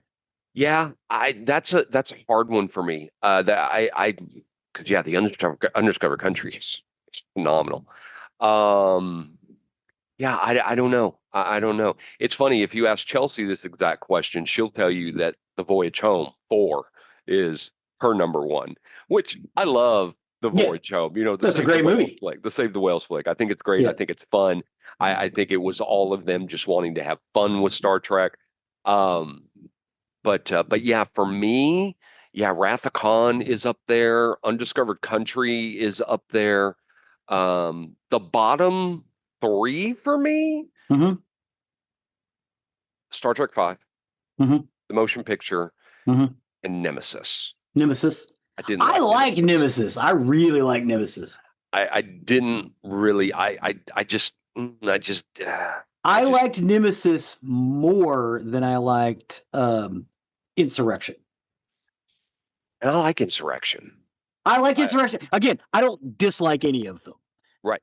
Yeah, I that's a hard one for me. That I because yeah, the undiscovered country is phenomenal. Um, yeah, I don't know. I don't know. It's funny if you ask Chelsea this exact question, she'll tell you that The Voyage Home 4 is her number one, which I love. The Yeah, Voyage Home, the that's a Save the great Whales movie. flick, the Save the Whales flick. I think it's great. I Yeah. think it's fun. I think it was all of them just wanting to have fun with Star Trek. Um, but yeah, for me, yeah, Wrath of Khan is up there. Undiscovered Country is up there. The bottom three for me, Mm-hmm. Star Trek 5, Mm-hmm. the motion picture, Mm-hmm. and Nemesis. Nemesis. I didn't I like like Nemesis. Nemesis. I really like Nemesis. I didn't really. I just I I just liked Nemesis more than I liked Insurrection. and I like Insurrection. I like I, Insurrection. Again, I don't dislike any of them, right,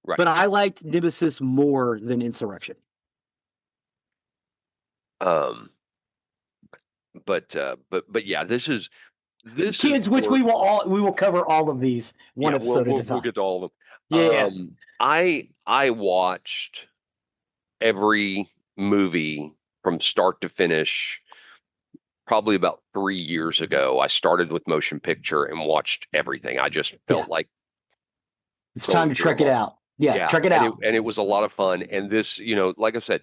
right. but I liked Nemesis more than Insurrection. Um, but yeah, this is Kids, which worth. we will cover all of these one Yeah, episode at a we'll time. get to all of them. Yeah. I watched every movie from start to finish probably about 3 years ago. I started with motion picture and watched everything. I just Yeah. felt like It's time going to through trek them it all. out. Yeah, Yeah, trek it out. and it was a lot of fun. And this, like I said,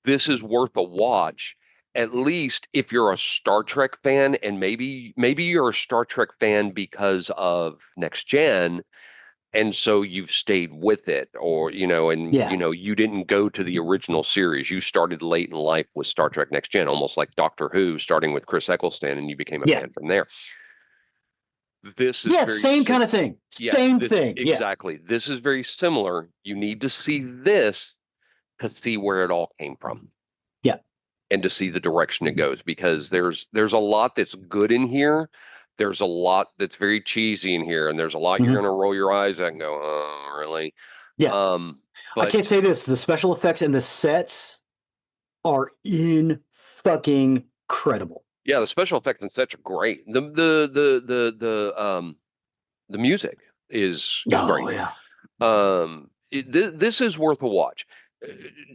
this is worth a watch. At least if you're a Star Trek fan, and maybe you're a Star Trek fan because of Next Gen, and so you've stayed with it, or and Yeah. you didn't go to the original series. You started late in life with Star Trek Next Gen, almost like Doctor Who, starting with Chris Eccleston, and you became a Yeah. fan from there. This is Yeah, very same kind of thing. yes, Same thing. Yeah. exactly. This is very similar. You need to see this to see where it all came from Yeah. and to see the direction it goes, because there's a lot that's good in here. There's a lot that's very cheesy in here, and there's a lot you're Mhm. going to roll your eyes at and go, oh, really? Yeah. Um, I can't but say this. The special effects and the sets are in fucking credible. yeah, the special effects and sets are great. The music is great. Oh yeah. This is worth a watch.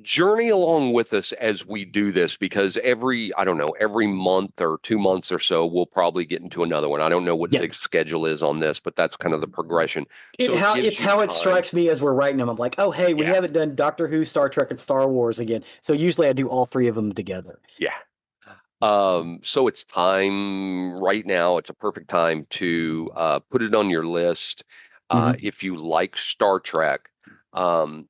Journey along with us as we do this, because I don't know, every month or 2 months or so, we'll probably get into another one. I don't know what Yeah. Zig's schedule is on this, but that's kind of the progression. So it gives It's you how it time. strikes me as we're writing them. I'm like, oh hey, we Yeah, haven't done Doctor Who, Star Trek, and Star Wars again. So usually I do all three of them together. yeah. So it's time right now. It's a perfect time to put it on your list. Mhm. If you like Star Trek, um,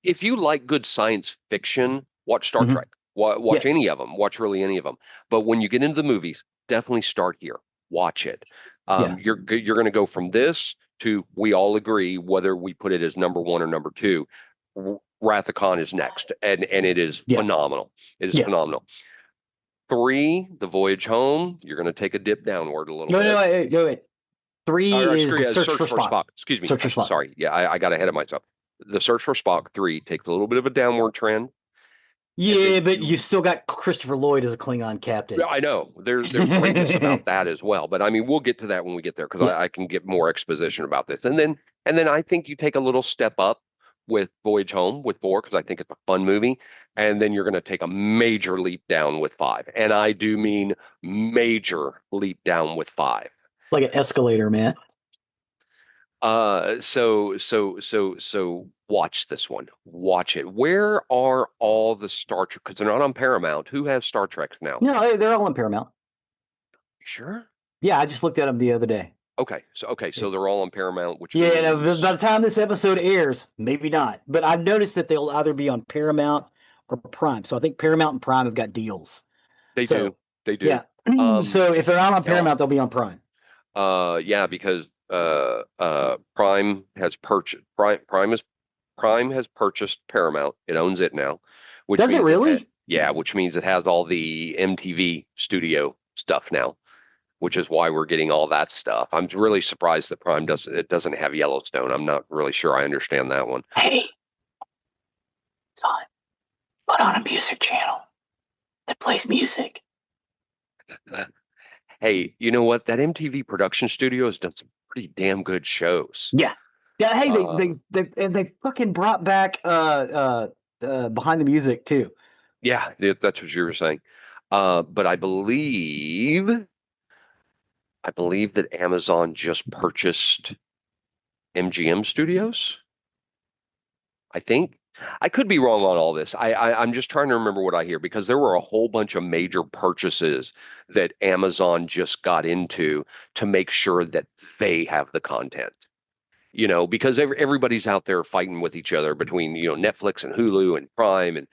if you like good science fiction, watch Star Mhm. Trek. Watch Yeah. any of them. Watch really any of them. But when you get into the movies, definitely start here. Watch it. Yeah. You're going to go from this to, we all agree, whether we put it as number one or number two. Wrath of Khan is next, and it is Yeah. phenomenal. It is Yeah. phenomenal. 3, The Voyage Home, you're going to take a dip downward a little No, no, bit. wait, no, wait. Three Or is screw the yeah, search Search for for Spock. Spock. Excuse me. Search for Spock. Sorry. Yeah, I got ahead of myself. The Search for Spock 3 takes a little bit of a downward trend, and then Yeah, but you still got Christopher Lloyd as a Klingon captain. I know there's greatness about that as well, but I mean we'll get to that when we get there because Yeah. I can get more exposition about this, and then I think you take a little step up with Voyage Home with 4 because I think it's a fun movie, and then you're going to take a major leap down with 5, and I do mean major leap down with 5. Like an escalator, man. So watch this one. Watch it. Where are all the Star Trek? Because they're not on Paramount. Who has Star Trek now? No, they're all on Paramount. You sure? Yeah, I just looked at them the other day. Okay, so they're all on Paramount, which Yeah, no, means by the time this episode airs, maybe not. But I've noticed that they'll either be on Paramount or Prime. So I think Paramount and Prime have got deals. they So do. They do. yeah. So if they're not on Now, Paramount, they'll be on Prime. yeah, because Prime has purchased Prime has purchased Paramount. It owns it now, which Does it means really? yeah, which means it has all the MTV studio stuff now, which is why we're getting all that stuff. I'm really surprised that Prime doesn't have Yellowstone. I'm not really sure I understand that one. Hey, son, put on a music channel that plays music. Hey, you know what? That MTV production studio has done some pretty damn good shows. Yeah. Yeah, hey, Uh, they fucking brought back Behind the Music too. yeah, that's what you were saying. But I believe that Amazon just purchased MGM Studios. I think. I could be wrong on all this. I'm just trying to remember what I hear because there were a whole bunch of major purchases that Amazon just got into to make sure that they have the content. Because everybody's out there fighting with each other between, Netflix and Hulu and Prime and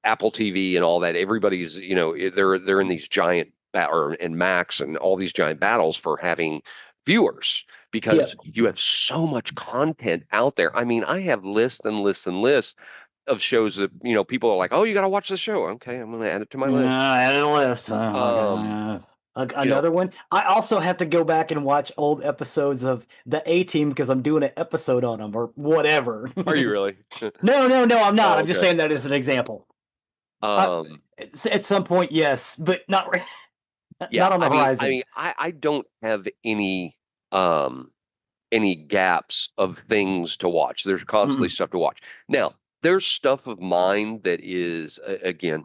Apple TV and all that. Everybody's, they're in these giant and Max and all these giant battles for having viewers because you have so much content out there. I mean, I have lists and lists and lists of shows that, people are like, "Oh, you got to watch this show." Okay, I'm going to add it to my list. Add a list. You know, Another one. I also have to go back and watch old episodes of the A-Team because I'm doing an episode on them or whatever. Are you really? No, I'm not. Oh, I'm just okay. saying that as an example. At some point, yes, but not Yeah, not on the horizon. I mean, I don't have any gaps of things to watch. There's constantly stuff to watch. Now, there's stuff of mine that is again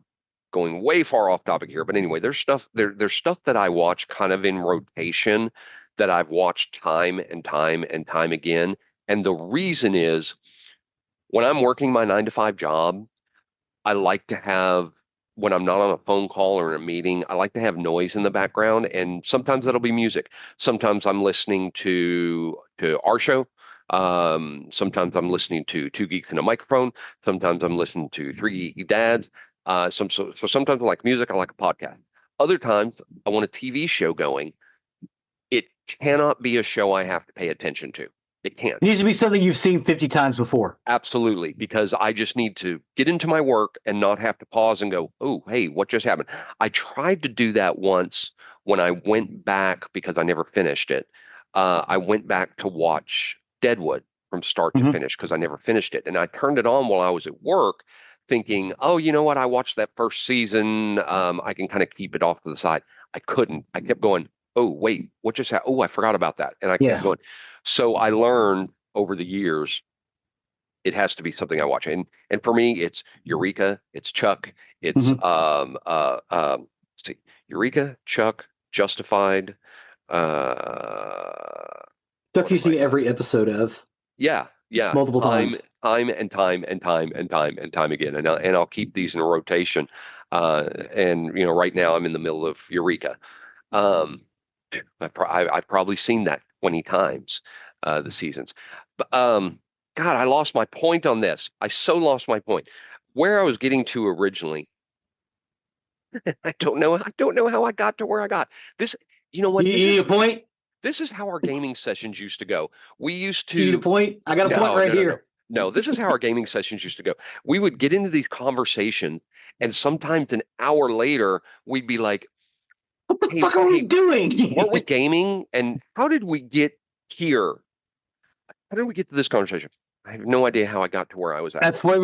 going way far off topic here, but anyway, there's stuff that I watch kind of in rotation that I've watched time and time and time again. And the reason is when I'm working my 9 to 5 job, I like to have, when I'm not on a phone call or in a meeting, I like to have noise in the background, and sometimes that'll be music. Sometimes I'm listening to our show. Sometimes I'm listening to Two Geeks and a Microphone. Sometimes I'm listening to Three Geeky Dads. So sometimes I like music. I like a podcast. Other times I want a TV show going. It cannot be a show I have to pay attention to. It can't. It needs to be something you've seen 50 times before. Absolutely, because I just need to get into my work and not have to pause and go, "Oh, hey, what just happened?" I tried to do that once when I went back because I never finished it. I went back to watch Deadwood from start to finish because I never finished it, and I turned it on while I was at work, thinking, "Oh, you know what? I watched that first season. I can kind of keep it off to the side." I couldn't. I kept going. Oh, wait, what just happened? Oh, I forgot about that, and I kept going. So I learned over the years it has to be something I watch. And for me, it's Eureka, it's Chuck, it's let's see, Eureka, Chuck, Justified. Stuff you've seen every episode of. Yeah, multiple times, time and time and time and time and time again. And I'll keep these in a rotation. And right now I'm in the middle of Eureka. I've probably seen that 20 times, the seasons. But God, I lost my point on this. I so lost my point. Where I was getting to originally, I don't know. I don't know how I got to where I got. This, you know what? You need a point? This is how our gaming sessions used to go. We used Do you need a to. point? I got a point right here. No, this is how our gaming sessions used to go. We would get into these conversations, and sometimes an hour later, we'd be like, What the "Hey, fuck are we hey, weren't we doing? gaming? And how did we get here? How did we get to this conversation? I have no idea how I got to where I was at." That's why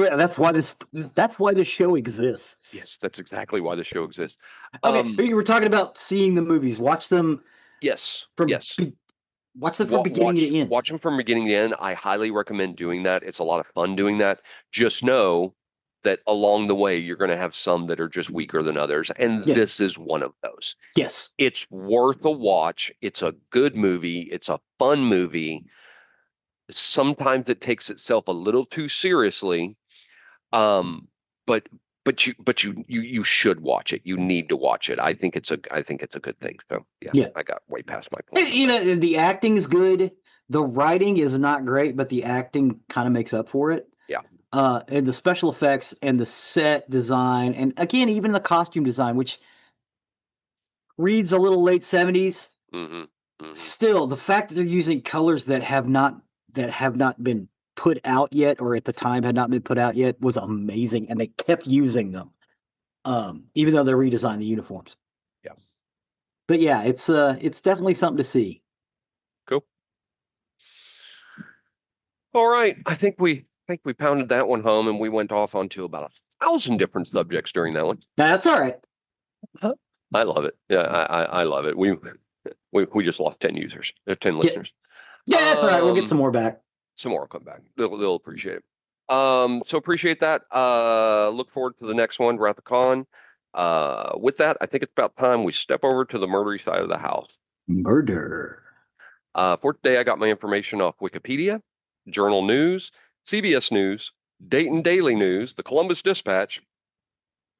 this show exists. Yes, that's exactly why the show exists. Okay, but you were talking about seeing the movies. Yes, from yes. be, watch them from beginning to end. Watch them from beginning to end. I highly recommend doing that. It's a lot of fun doing that. Just know that along the way, you're going to have some that are just weaker than others, and Yeah. this is one of those. Yes. It's worth a watch. It's a good movie. It's a fun movie. Sometimes it takes itself a little too seriously, um, but you should watch it. You need to watch it. I think it's a good thing. So yeah, Yeah. I got way past my point. You know, the acting is good. The writing is not great, but the acting kind of makes up for it. Yeah. And the special effects and the set design, and again, even the costume design, which reads a little late 70s. hmm hmm Still, the fact that they're using colors that have not been put out yet, or at the time had not been put out yet, was amazing, and they kept using them, even though they redesigned the uniforms. Yeah. But yeah, it's definitely something to see. Cool. All right. I think we pounded that one home, and we went off onto about 1,000 different subjects during that one. That's all right. Huh. I love it. Yeah, I love it. We just lost 10 users, 10 Yeah, listeners. yeah, that's all right. We'll get Um, some more back. some more will come back. They'll appreciate it. So appreciate that. Look forward to the next one, Wrath of Khan. With that, I think it's about time we step over to the murdery side of the house. Murder. For today, I got my information off Wikipedia, Journal News, CBS News, Dayton Daily News, the Columbus Dispatch,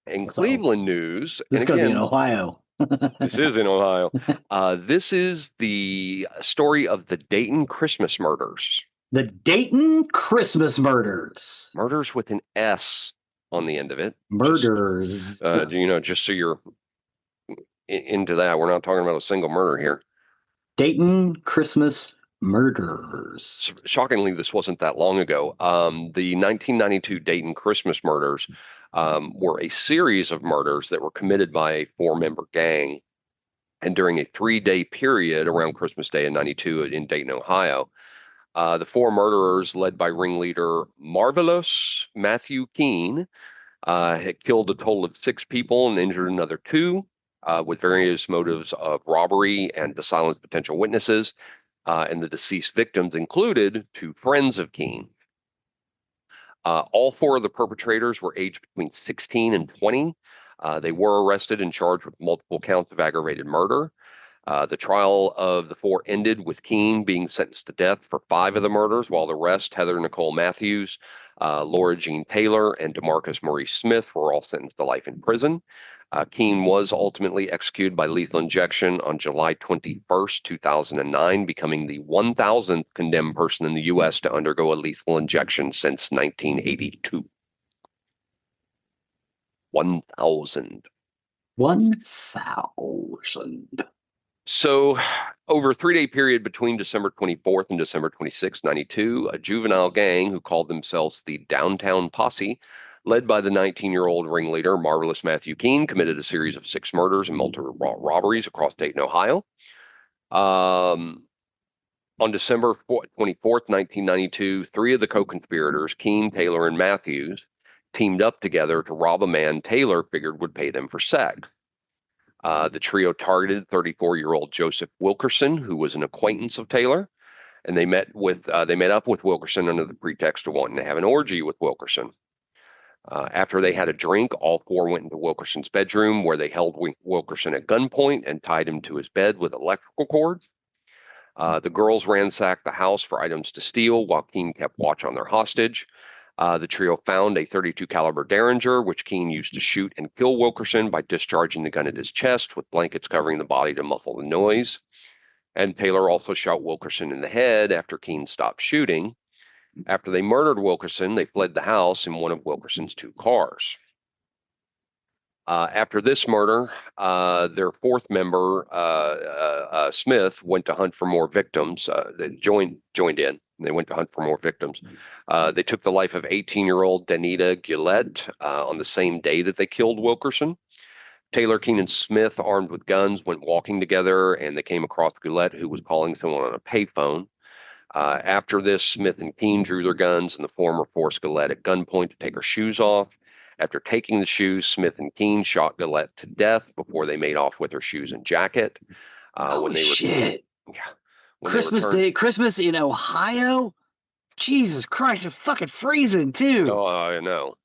and So Cleveland News. this And is going to be in again, Ohio. this is in Ohio. This is the story of the Dayton Christmas murders. The Dayton Christmas Murders. Murders with an S on the end of it. Murders. Just so you're into that, we're not talking about a single murder here. Dayton Christmas Murders. Shockingly, this wasn't that long ago. The 1992 Dayton Christmas murders were a series of murders that were committed by a four-member gang. And during a 3-day period around Christmas Day in 92 in Dayton, Ohio, the four murderers, led by ringleader Marvelous Matthew Keene, had killed a total of 6 people and injured another 2, with various motives of robbery and to silence potential witnesses. And the deceased victims included 2 friends of Keene. All 4 of the perpetrators were aged between 16 and 20. They were arrested and charged with multiple counts of aggravated murder. The trial of the 4 ended with Keene being sentenced to death for 5 of the murders, while the rest, Heather Nicole Matthews, Laura Jean Taylor, and DeMarcus Maurice Smith, were all sentenced to life in prison. Keene was ultimately executed by lethal injection on July 21st, 2009, becoming the 1,000th condemned person in the U.S. to undergo a lethal injection since 1982. 1,000. 1,000. So, over a 3-day period between December 24th and December 26th, 92, a juvenile gang who called themselves the Downtown Posse, led by the 19-year-old ringleader Marvelous Matthew Keene, committed a series of 6 murders and multiple robberies across Dayton, Ohio. On December 24th, 1992, 3 of the co-conspirators, Keene, Taylor, and Matthews, teamed up together to rob a man Taylor figured would pay them for sex. The trio targeted 34-year-old Joseph Wilkerson, who was an acquaintance of Taylor, and they met up with Wilkerson under the pretext of wanting to have an orgy with Wilkerson. After they had a drink, all 4 went into Wilkerson's bedroom, where they held Wilkerson at gunpoint and tied him to his bed with electrical cords. The girls ransacked the house for items to steal, while Keene kept watch on their hostage. The trio found a .32 caliber Derringer, which Keene used to shoot and kill Wilkerson by discharging the gun at his chest, with blankets covering the body to muffle the noise. And Taylor also shot Wilkerson in the head after Keene stopped shooting. After they murdered Wilkerson, they fled the house in one of Wilkerson's 2 cars. After this murder, their fourth member, Smith, went to hunt for more victims. They joined in. They went to hunt for more victims. They took the life of 18-year-old Danita Gillette on the same day that they killed Wilkerson. Taylor, Keenan Smith, armed with guns, went walking together, and they came across Gillette, who was calling someone on a payphone. After this, Smith and Keene drew their guns, and the former forced Gillette at gunpoint to take her shoes off. After taking the shoes, Smith and Keene shot Gillette to death before they made off with her shoes and jacket. Holy shit. Yeah, when Christmas Day, Christmas in Ohio? Jesus Christ, it's fucking freezing too. Oh, I know.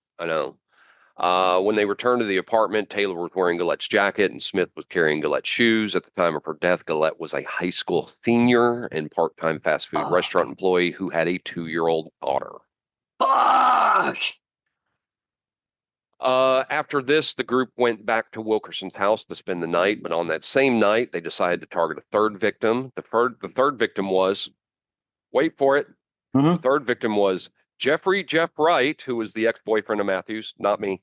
When they returned to the apartment, Taylor was wearing Gillette's jacket and Smith was carrying Gillette's shoes. At the time of her death, Gillette was a high school senior and part-time fast food restaurant employee who had a 2-year-old daughter. Fuck! After this, the group went back to Wilkerson's house to spend the night, but on that same night, they decided to target a third victim. The third victim was, wait for it, the third victim was Geoffrey Jeff Wright, who was the ex-boyfriend of Matthews, not me.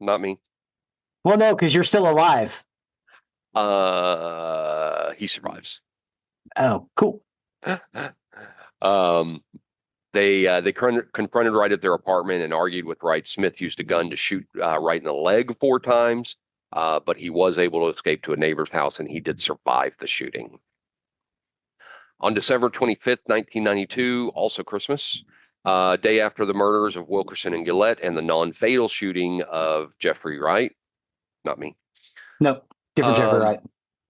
Well, no, because you're still alive. He survives. Oh, cool. They confronted Wright at their apartment and argued with Wright. Smith used a gun to shoot Wright in the leg 4 times, but he was able to escape to a neighbor's house, and he did survive the shooting. On December 25th, 1992, also Christmas, day after the murders of Wilkerson and Gillette and the non-fatal shooting of Geoffrey Wright, not me. No, different Geoffrey Wright.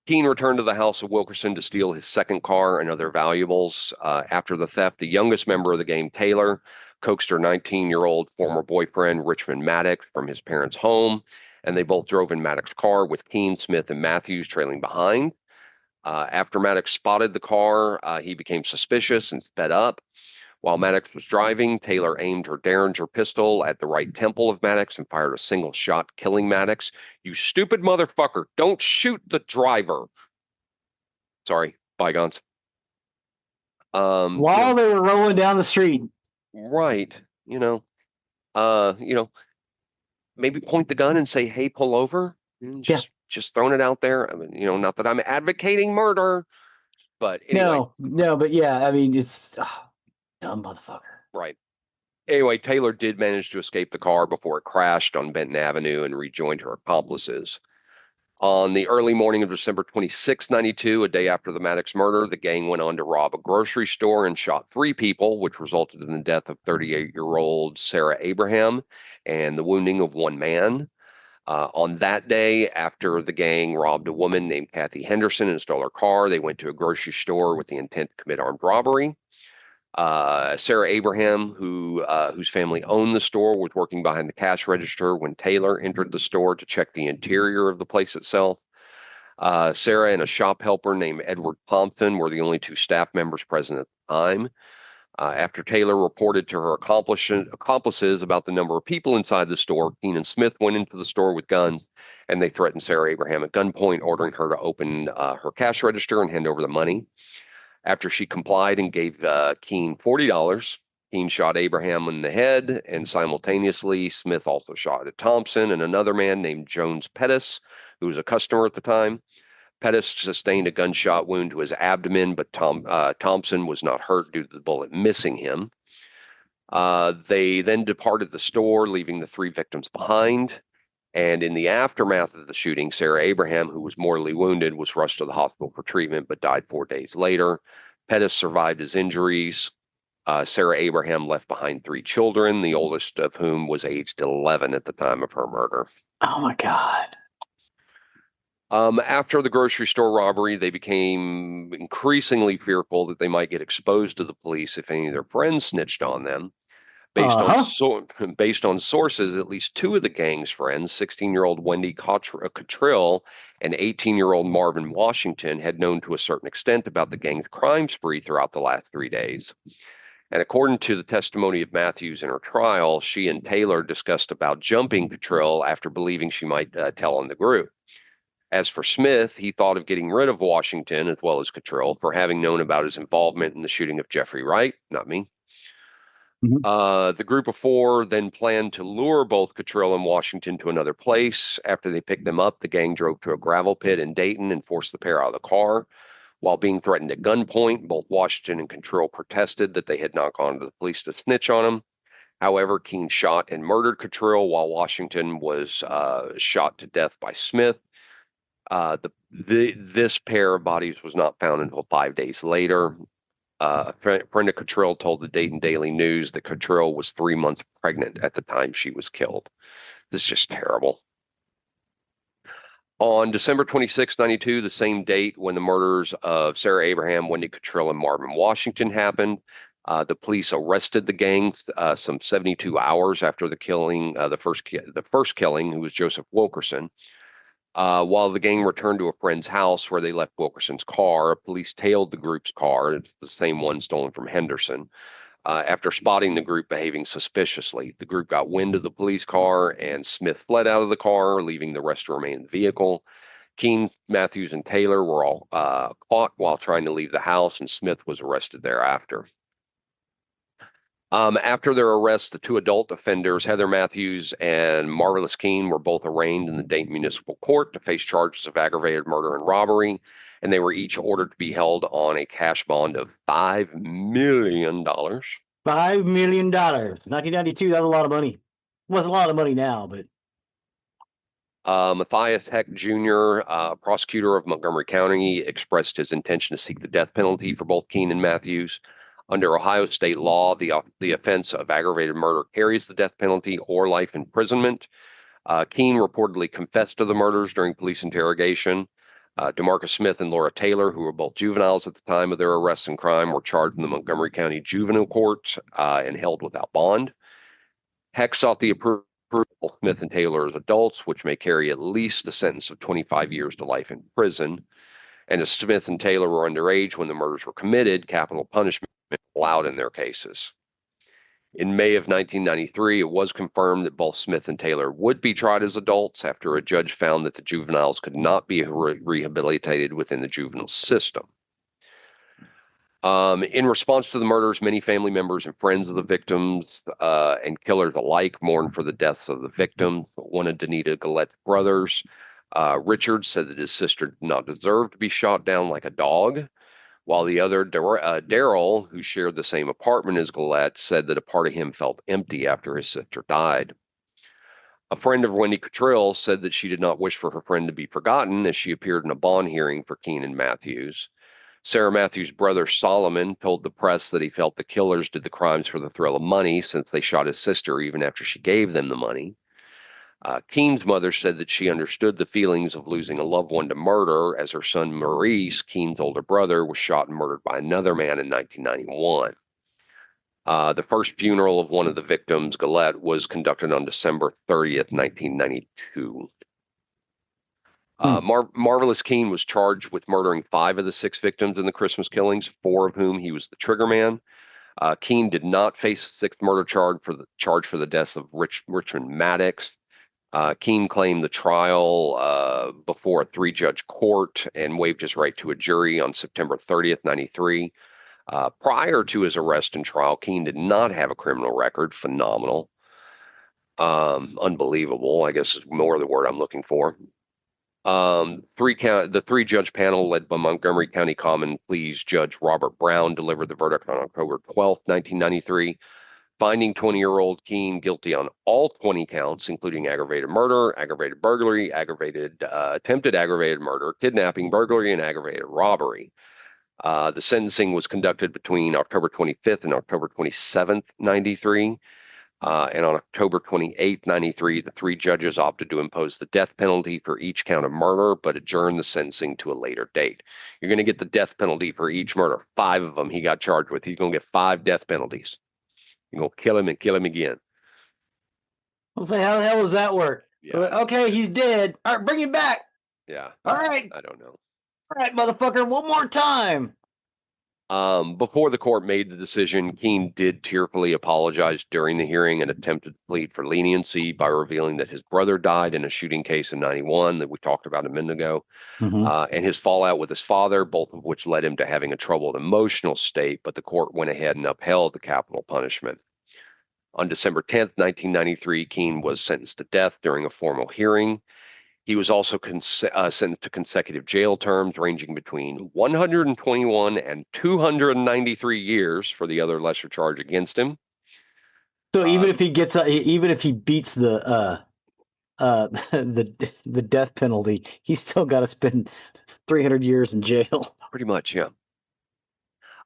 Keene returned to the house of Wilkerson to steal his second car and other valuables. After the theft, the youngest member of the gang, Taylor, coaxed her 19-year-old former boyfriend, Richmond Maddox, from his parents' home, and they both drove in Maddox's car with Keene, Smith, and Matthews trailing behind. After Maddox spotted the car, he became suspicious and sped up. While Maddox was driving, Taylor aimed her Derringer pistol at the right temple of Maddox and fired a single shot, killing Maddox. You stupid motherfucker, don't shoot the driver. Sorry, bygones. While they were rolling down the street. Right. Maybe point the gun and say, hey, pull over. And just throwing it out there. I mean, not that I'm advocating murder, but anyway. No, but yeah, I mean, it's dumb motherfucker. Right. Anyway, Taylor did manage to escape the car before it crashed on Benton Avenue and rejoined her accomplices. On the early morning of December 26, 92, a day after the Maddox murder, the gang went on to rob a grocery store and shot 3 people, which resulted in the death of 38-year-old Sarah Abraham and the wounding of 1 man. On that day, after the gang robbed a woman named Kathy Henderson and stole her car, they went to a grocery store with the intent to commit armed robbery. Sarah Abraham, whose family owned the store, was working behind the cash register when Taylor entered the store to check the interior of the place itself. Sarah and a shop helper named Edward Thompson were the only 2 staff members present at the time. After Taylor reported to her accomplices about the number of people inside the store, Keenan Smith went into the store with guns, and they threatened Sarah Abraham at gunpoint, ordering her to open her cash register and hand over the money. After she complied and gave Keene $40, Keene shot Abraham in the head, and simultaneously, Smith also shot at Thompson and another man named Jones Pettis, who was a customer at the time. Pettis sustained a gunshot wound to his abdomen, but Thompson was not hurt due to the bullet missing him. They then departed the store, leaving the 3 victims behind. And in the aftermath of the shooting, Sarah Abraham, who was mortally wounded, was rushed to the hospital for treatment, but died 4 days later. Pettis survived his injuries. Sarah Abraham left behind 3 children, the oldest of whom was aged 11 at the time of her murder. Oh, my God. After the grocery store robbery, they became increasingly fearful that they might get exposed to the police if any of their friends snitched on them. Based on sources, at least 2 of the gang's friends, 16-year-old Wendy Cottrill and 18-year-old Marvin Washington, had known to a certain extent about the gang's crime spree throughout the last 3 days. And according to the testimony of Matthews in her trial, she and Taylor discussed about jumping Cottrill after believing she might tell on the group. As for Smith, he thought of getting rid of Washington as well as Cottrill for having known about his involvement in the shooting of Geoffrey Wright, not me. Mhm. The group of four then planned to lure both Cottrell and Washington to another place. After they picked them up, the gang drove to a gravel pit in Dayton and forced the pair out of the car. While being threatened at gunpoint, both Washington and Cottrell protested that they had not gone to the police to snitch on them. However, Keene shot and murdered Cottrell while Washington was shot to death by Smith. This pair of bodies was not found until 5 days later. Brenda Cottrell told the Dayton Daily News that Cottrell was 3 months pregnant at the time she was killed. This is just terrible. On December 26, 92, the same date when the murders of Sarah Abraham, Wendy Cottrell, and Marvin Washington happened, the police arrested the gang some 72 hours after the killing, the first killing, who was Joseph Wilkerson. While the gang returned to a friend's house where they left Wilkerson's car, police tailed the group's car. It's the same one stolen from Henderson. After spotting the group behaving suspiciously, the group got wind of the police car, and Smith fled out of the car, leaving the rest to remain in the vehicle. Keene, Matthews, and Taylor were all caught while trying to leave the house, and Smith was arrested thereafter. After their arrests, the two adult offenders, Heather Matthews and Marvelous Keene, were both arraigned in the Dayton Municipal Court to face charges of aggravated murder and robbery, and they were each ordered to be held on a cash bond of $5 million. $5 million. 1992, that was a lot of money. It wasn't a lot of money now, but Matthias Heck Jr., prosecutor of Montgomery County, expressed his intention to seek the death penalty for both Keene and Matthews. Under Ohio state law, the offense of aggravated murder carries the death penalty or life imprisonment. Keene reportedly confessed to the murders during police interrogation. DeMarcus Smith and Laura Taylor, who were both juveniles at the time of their arrests and crime, were charged in the Montgomery County Juvenile Court and held without bond. Heck sought the approval of Smith and Taylor as adults, which may carry at least a sentence of 25 years to life in prison. And as Smith and Taylor were underage when the murders were committed, capital punishment was allowed in their cases. In May of 1993, it was confirmed that both Smith and Taylor would be tried as adults after a judge found that the juveniles could not be rehabilitated within the juvenile system. In response to the murders, many family members and friends of the victims and killers alike mourned for the deaths of the victims. One of Danita Galette's brothers, Richard, said that his sister did not deserve to be shot down like a dog, while the other, Daryl, who shared the same apartment as Galette, said that a part of him felt empty after his sister died. A friend of Wendy Cottrell said that she did not wish for her friend to be forgotten as she appeared in a bond hearing for Keene and Matthews. Sarah Matthews' brother Solomon told the press that he felt the killers did the crimes for the thrill of money since they shot his sister even after she gave them the money. Keene's mother said that she understood the feelings of losing a loved one to murder as her son Maurice, Keene's older brother, was shot and murdered by another man in 1991. The first funeral of one of the victims, Galette, was conducted on December 30th, 1992. Marvelous Keene was charged with murdering 5 of the 6 victims in the Christmas killings, 4 of whom he was the triggerman. Keene did not face a 6th murder charge for the deaths of Richmond Maddox. Keene claimed the trial before a 3-judge court and waived his right to a jury on September 30th, 93. Prior to his arrest and trial, Keene did not have a criminal record. Phenomenal. Unbelievable, I guess is more the word I'm looking for. The 3-judge panel led by Montgomery County Common Pleas Judge Robert Brown delivered the verdict on October 12, 1993, finding 20-year-old Keene guilty on all 20 counts, including aggravated murder, aggravated burglary, attempted aggravated murder, kidnapping, burglary, and aggravated robbery. The sentencing was conducted between October 25th and October 27th, 93. And on October 28, 93, the 3 judges opted to impose the death penalty for each count of murder, but adjourned the sentencing to a later date. You're going to get the death penalty for each murder. 5 of them he got charged with. He's going to get 5 death penalties. You're going to kill him and kill him again. I'll say, how the hell does that work? Yeah. Okay, he's dead. All right, bring him back. Yeah. All right. I don't know. All right, motherfucker, one more time. Before the court made the decision, Keene did tearfully apologize during the hearing and attempted to plead for leniency by revealing that his brother died in a shooting case in 91 that we talked about a minute ago, and his fallout with his father, both of which led him to having a troubled emotional state, but the court went ahead and upheld the capital punishment. On December 10th, 1993, Keene was sentenced to death during a formal hearing. He was also sentenced to consecutive jail terms ranging between 121 and 293 years for the other lesser charge against him. So even if Um, he gets, even if he beats the death penalty, he's still got to spend 300 years in jail. Pretty much, yeah.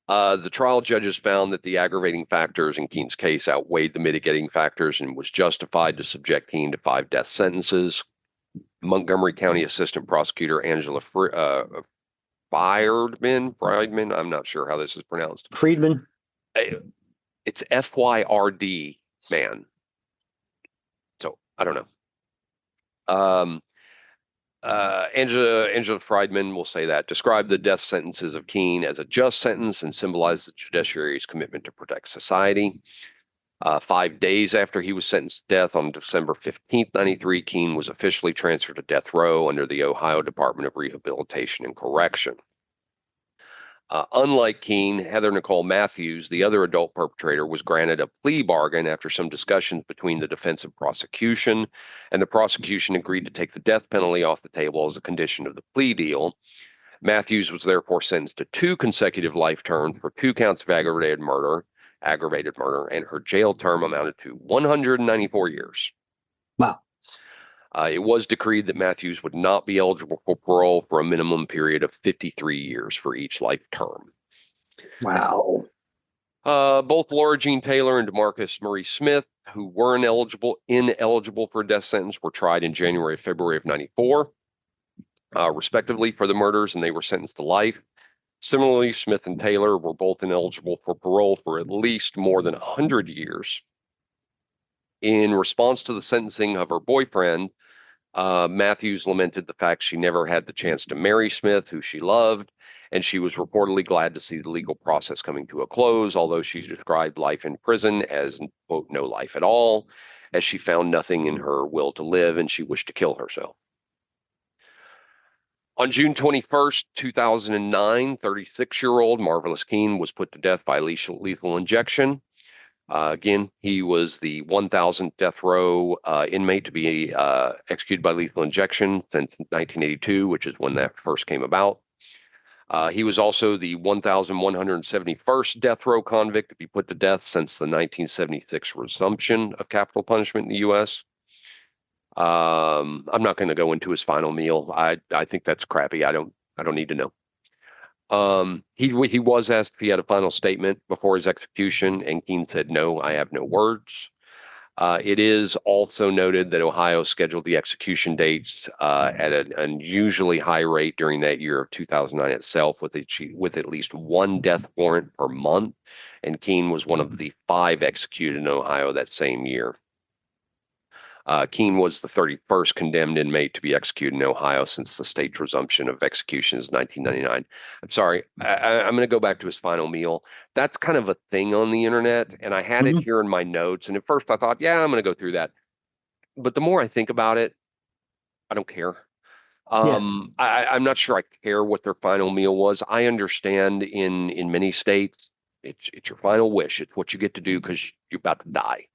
The trial judges found that the aggravating factors in Keene's case outweighed the mitigating factors and was justified to subject Keene to 5 death sentences. Montgomery County Assistant Prosecutor Angela Friedman, I'm not sure how this is pronounced. Friedman. It's Fyrd, man. So I don't know. Angela Friedman will say that described the death sentences of Keene as a just sentence and symbolized the judiciary's commitment to protect society. 5 days after he was sentenced to death on December 15th, 93, Keene was officially transferred to death row under the Ohio Department of Rehabilitation and Correction. Unlike Keene, Heather Nicole Matthews, the other adult perpetrator, was granted a plea bargain after some discussions between the defense and prosecution, and the prosecution agreed to take the death penalty off the table as a condition of the plea deal. Matthews was therefore sentenced to 2 consecutive life terms for 2 counts of aggravated murder, and her jail term amounted to 194 years. Wow. It was decreed that Matthews would not be eligible for parole for a minimum period of 53 years for each life term. Wow. Both Laura Jean Taylor and DeMarcus Murray Smith, who were ineligible for a death sentence, were tried in January and February of 94, respectively, for the murders, and they were sentenced to life. Similarly, Smith and Taylor were both ineligible for parole for at least more than 100 years. In response to the sentencing of her boyfriend, Matthews lamented the fact she never had the chance to marry Smith, who she loved, and she was reportedly glad to see the legal process coming to a close, although she described life in prison as, quote, no life at all, as she found nothing in her will to live and she wished to kill herself. On June 21st, 2009, 36-year-old Marvelous Keene was put to death by lethal injection. Again, he was the 1,000th death row inmate to be executed by lethal injection since 1982, which is when that first came about. He was also the 1,171st death row convict to be put to death since the 1976 resumption of capital punishment in the U.S. I'm not going to go into his final meal. I think that's crappy. I don't need to know. He was asked if he had a final statement before his execution, and Keene said, "No, I have no words." It is also noted that Ohio scheduled the execution dates at an unusually high rate during that year of 2009 itself, with at least 1 death warrant per month, and Keene was one of the 5 executed in Ohio that same year. Keene was the 31st condemned inmate to be executed in Ohio since the state's resumption of executions in 1999. I'm sorry, I'm going to go back to his final meal. That's kind of a thing on the internet, and I had it here in my notes. And at first I thought, yeah, I'm going to go through that. But the more I think about it, I don't care. I'm not sure I care what their final meal was. I understand in many states, it's your final wish. It's what you get to do because you're about to die.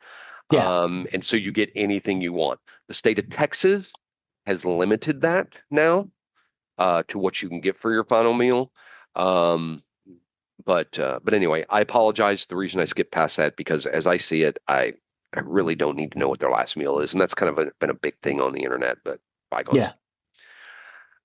And so you get anything you want. The state of Texas has limited that now to what you can get for your final meal. But anyway, I apologize. The reason I skipped past that because as I see it, I really don't need to know what their last meal is, and that's kind of been a big thing on the internet. But bygones. Yeah.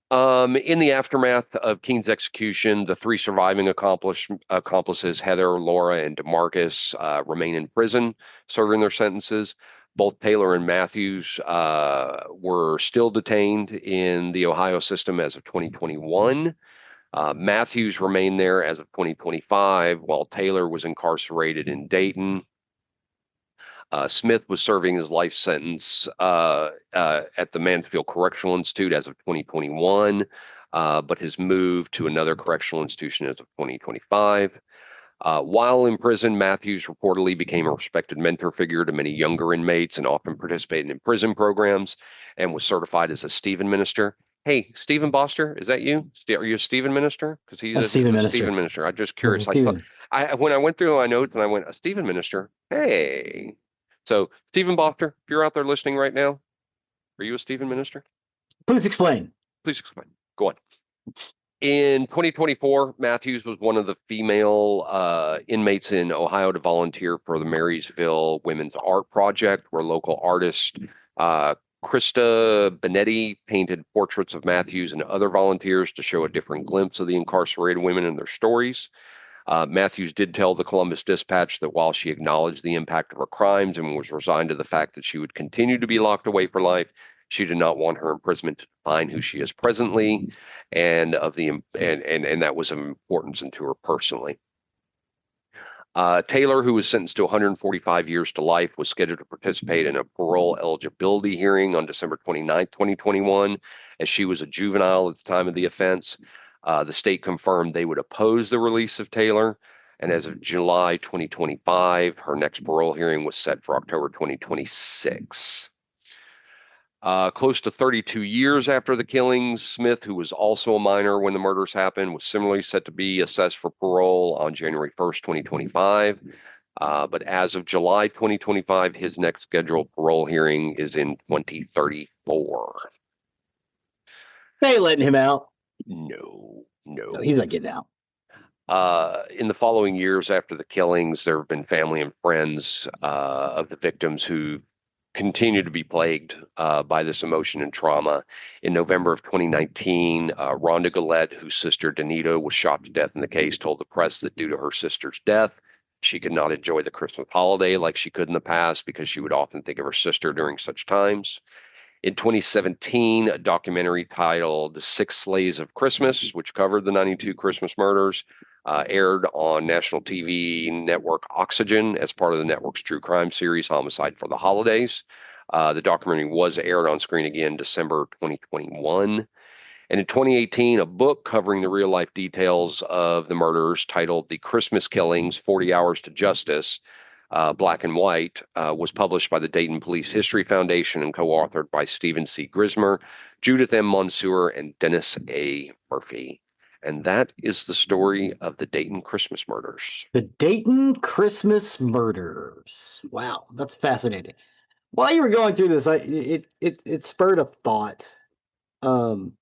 In the aftermath of Keene's execution, the 3 surviving accomplices, Heather, Laura, and DeMarcus, remain in prison, serving their sentences. Both Taylor and Matthews were still detained in the Ohio system as of 2021. Matthews remained there as of 2025, while Taylor was incarcerated in Dayton. Smith was serving his life sentence at the Mansfield Correctional Institute as of 2021, but has moved to another correctional institution as of 2025. While in prison, Matthews reportedly became a respected mentor figure to many younger inmates and often participated in prison programs and was certified as a Stephen minister. Hey, Stephen Boster, is that you? Are you a Stephen minister? Because he's a Stephen minister. I'm just curious. When I went through my notes and I went, a Stephen minister. Hey. So, Stephen Bofter, if you're out there listening right now, are you a Stephen minister? Please explain. Please explain. Go on. In 2024, Matthews was one of the female inmates in Ohio to volunteer for the Marysville Women's Art Project, where local artist uh, Krista Benetti painted portraits of Matthews and other volunteers to show a different glimpse of the incarcerated women and their stories. Matthews did tell the Columbus Dispatch that while she acknowledged the impact of her crimes and was resigned to the fact that she would continue to be locked away for life, she did not want her imprisonment to define who she is presently, and that was of importance to her personally. Taylor, who was sentenced to 145 years to life, was scheduled to participate in a parole eligibility hearing on December 29, 2021, as she was a juvenile at the time of the offense. The state confirmed they would oppose the release of Taylor, and as of July 2025, her next parole hearing was set for October 2026. Close to 32 years after the killings, Smith, who was also a minor when the murders happened, was similarly set to be assessed for parole on January 1st, 2025. But as of July 2025, his next scheduled parole hearing is in 2034. They ain't letting him out. No. No, he's not getting out. In the following years after the killings, there have been family and friends of the victims who continue to be plagued by this emotion and trauma. In November of 2019, Rhonda Gillette, whose sister Danita was shot to death in the case, told the press that due to her sister's death, she could not enjoy the Christmas holiday like she could in the past because she would often think of her sister during such times. In 2017, a documentary titled Six Sleighs of Christmas, which covered the 92 Christmas murders, aired on national TV network Oxygen as part of the network's true crime series, Homicide for the Holidays. The documentary was aired on screen again December 2021. And in 2018, a book covering the real life details of the murders titled The Christmas Killings 40 Hours to Justice, Black and White, was published by the Dayton Police History Foundation and co-authored by Stephen C. Grismer, Judith M. Monsoor, and Dennis A. Murphy. And that is the story of the Dayton Christmas Murders. The Dayton Christmas Murders. Wow, that's fascinating. While you were going through this, it spurred a thought. Can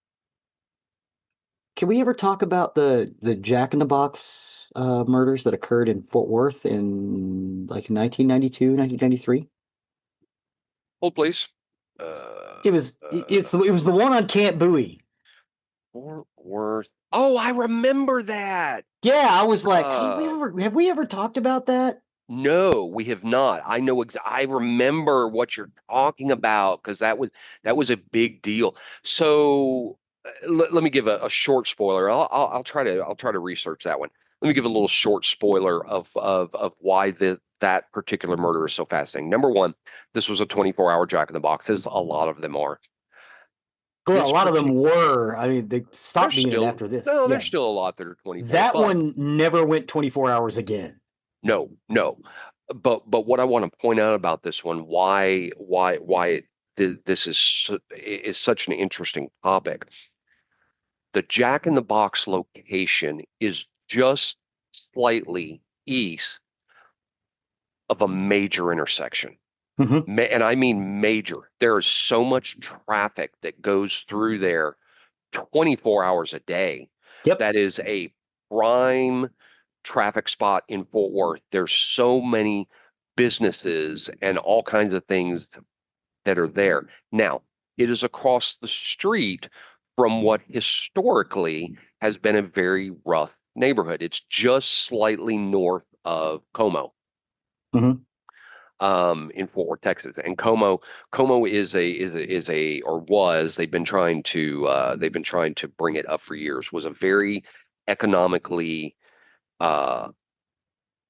we ever talk about the Jack in the Box murders that occurred in Fort Worth in like 1992, 1993? Hold, please. It was the one on Camp Bowie. Fort Worth. Oh, I remember that. Yeah, I was like, hey, have we ever talked about that? No, we have not. I know. I remember what you're talking about because that was a big deal. So let me give a short spoiler. I'll try to research that one. Let me give a little short spoiler of why that particular murder is so fascinating. Number one, this was a 24-hour Jack in the Box, as a lot of them are. Well, a lot of them were. I mean, they stopped being it after this. No, there's still a lot that are 24. That one never went 24 hours again. No. But what I want to point out about this one, why this is such an interesting topic. The Jack in the Box location is just slightly east of a major intersection. Mm-hmm. And I mean major. There is so much traffic that goes through there 24 hours a day. Yep. That is a prime traffic spot in Fort Worth. There's so many businesses and all kinds of things that are there. Now, it is across the street from what historically has been a very rough neighborhood. It's just slightly north of Como. Mm-hmm. In Fort Worth, Texas, and Como is a or was, they've been trying to bring it up for years, was a very economically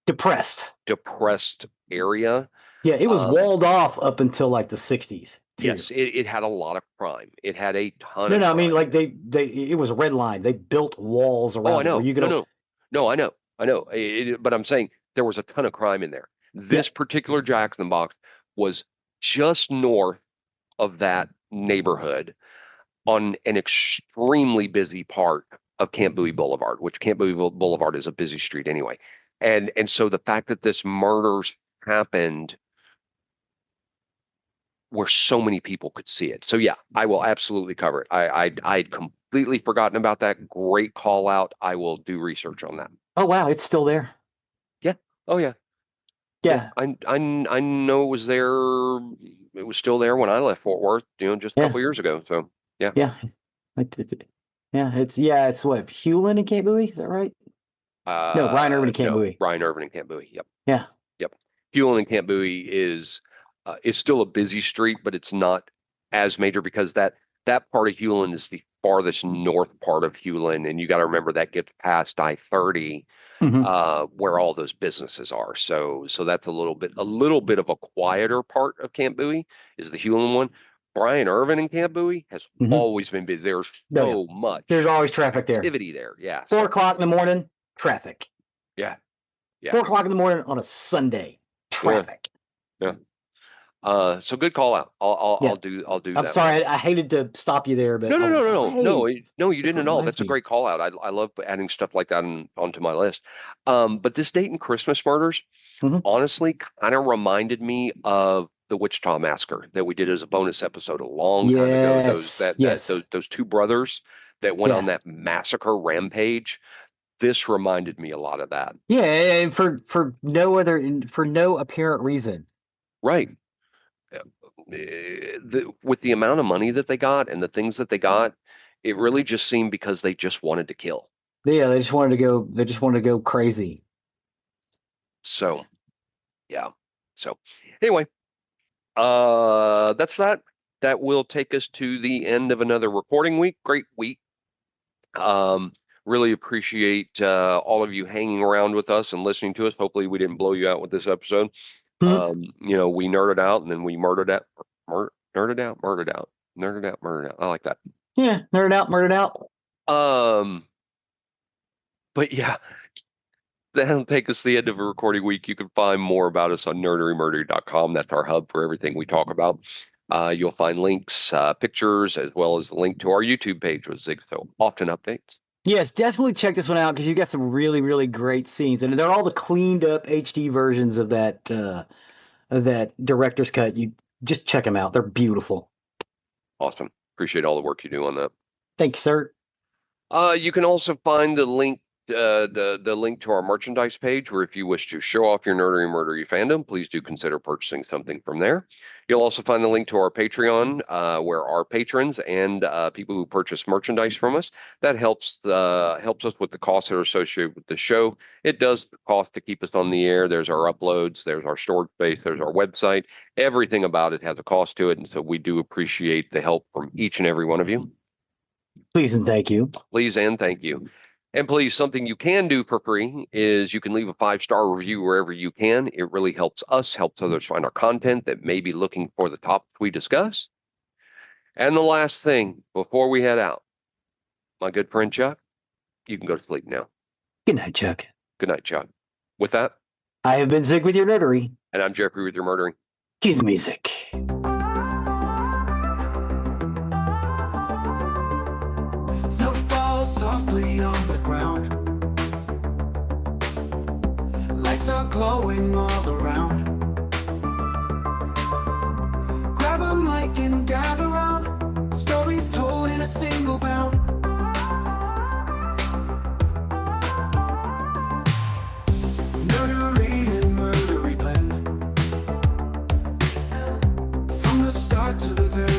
depressed area. Yeah, it was walled off up until like the 60s. Too. Yes, it had a lot of crime. It had a ton of crime. I mean, like it was red line. They built walls around. Oh, I know. Where you No, I know. But I'm saying there was a ton of crime in there. This particular Jack in the Box was just north of that neighborhood on an extremely busy part of Camp Bowie Boulevard, which Camp Bowie Boulevard is a busy street anyway. And so the fact that this murders happened where so many people could see it. So yeah, I will absolutely cover it. I'd completely forgotten about that. Great call out. I will do research on that. Oh wow, it's still there. Yeah. Oh yeah. Yeah. Yeah, I know it was there. It was still there when I left Fort Worth, just a yeah, couple years ago. So yeah. yeah. It's what, Hewlin and Camp Bowie, is that right? No, Brian Irvin and Camp No, Bowie. Brian Irvin and Camp Bowie. Yep. Yeah. Yep. Hewlin and Camp Bowie is still a busy street, but it's not as major because that part of Hewlin is the farthest north part of Hewlin, and you got to remember that gets past I-30, Hmm. where all those businesses are. So that's a little bit of a quieter part of Camp Bowie is the Hewlin one. Brian Irvin and Camp Bowie has Hmm. always been busy. There's Oh, yeah. so much There's always traffic there. activity there. Yeah. 4 o'clock in the morning, traffic. Yeah. Yeah. 4 o'clock in the morning on a Sunday, traffic. Yeah. So good call out. I'll do I'm that. sorry, I hated to stop you there, but No, you didn't at all. That's a reminds me. great call out. I love adding stuff like that onto my list. But this Dayton Christmas Murders, Mhm. honestly, kind of reminded me of the Wichita Massacre that we did as a bonus episode a long time ago. Those two brothers that went on that massacre rampage. This reminded me a lot of that. Yeah, and for no apparent reason. Right. With the amount of money that they got and the things that they got, it really just seemed because they just wanted to kill. Yeah, they just wanted to go crazy. So, yeah. So, anyway, that's that. That will take us to the end of another recording week. Great week. Really appreciate all of you hanging around with us and listening to us. Hopefully, we didn't blow you out with this episode. We nerded out and then we murdered out. I like that. Yeah, murdered out. But yeah, that'll take us to the end of a recording week. You can find more about us on nerderymurder.com. That's our hub for everything we talk about. You'll find links, pictures, as well as the link to our YouTube page with Zigso often updates. Yes, definitely check this one out because you got some really, really great scenes, and they're all the cleaned up HD versions of that director's cut. You just check them out; they're beautiful. Awesome. Appreciate all the work you do on that. Thank you, sir. You can also find the link the link to our merchandise page, where if you wish to show off your nerdery murdery fandom, please do consider purchasing something from there. You'll also find the link to our Patreon, where our patrons and people who purchase merchandise from us, that helps us with the costs that are associated with the show. It does cost to keep us on the air. There's our uploads, there's our storage space, there's our website. Everything about it has a cost to it, and so we do appreciate the help from each and every one of you. Please and thank you. Please and thank you. And please, something you can do for free is you can leave a 5-star review wherever you can. It really helps us, helps others find our content that may be looking for the topics we discuss. And the last thing, before we head out, my good friend Chuck, you can go to sleep now. Good night, Chuck. Good night, Chuck. With that, I have been Zig with your nerdery. And I'm Geoffrey with your murdering. Cue the music. Snow falls softly on the ground. Lights are glowing all around. Grab a mic and gather round. Stories told in a single bound. Nerdery and murdery blend. From the start to the very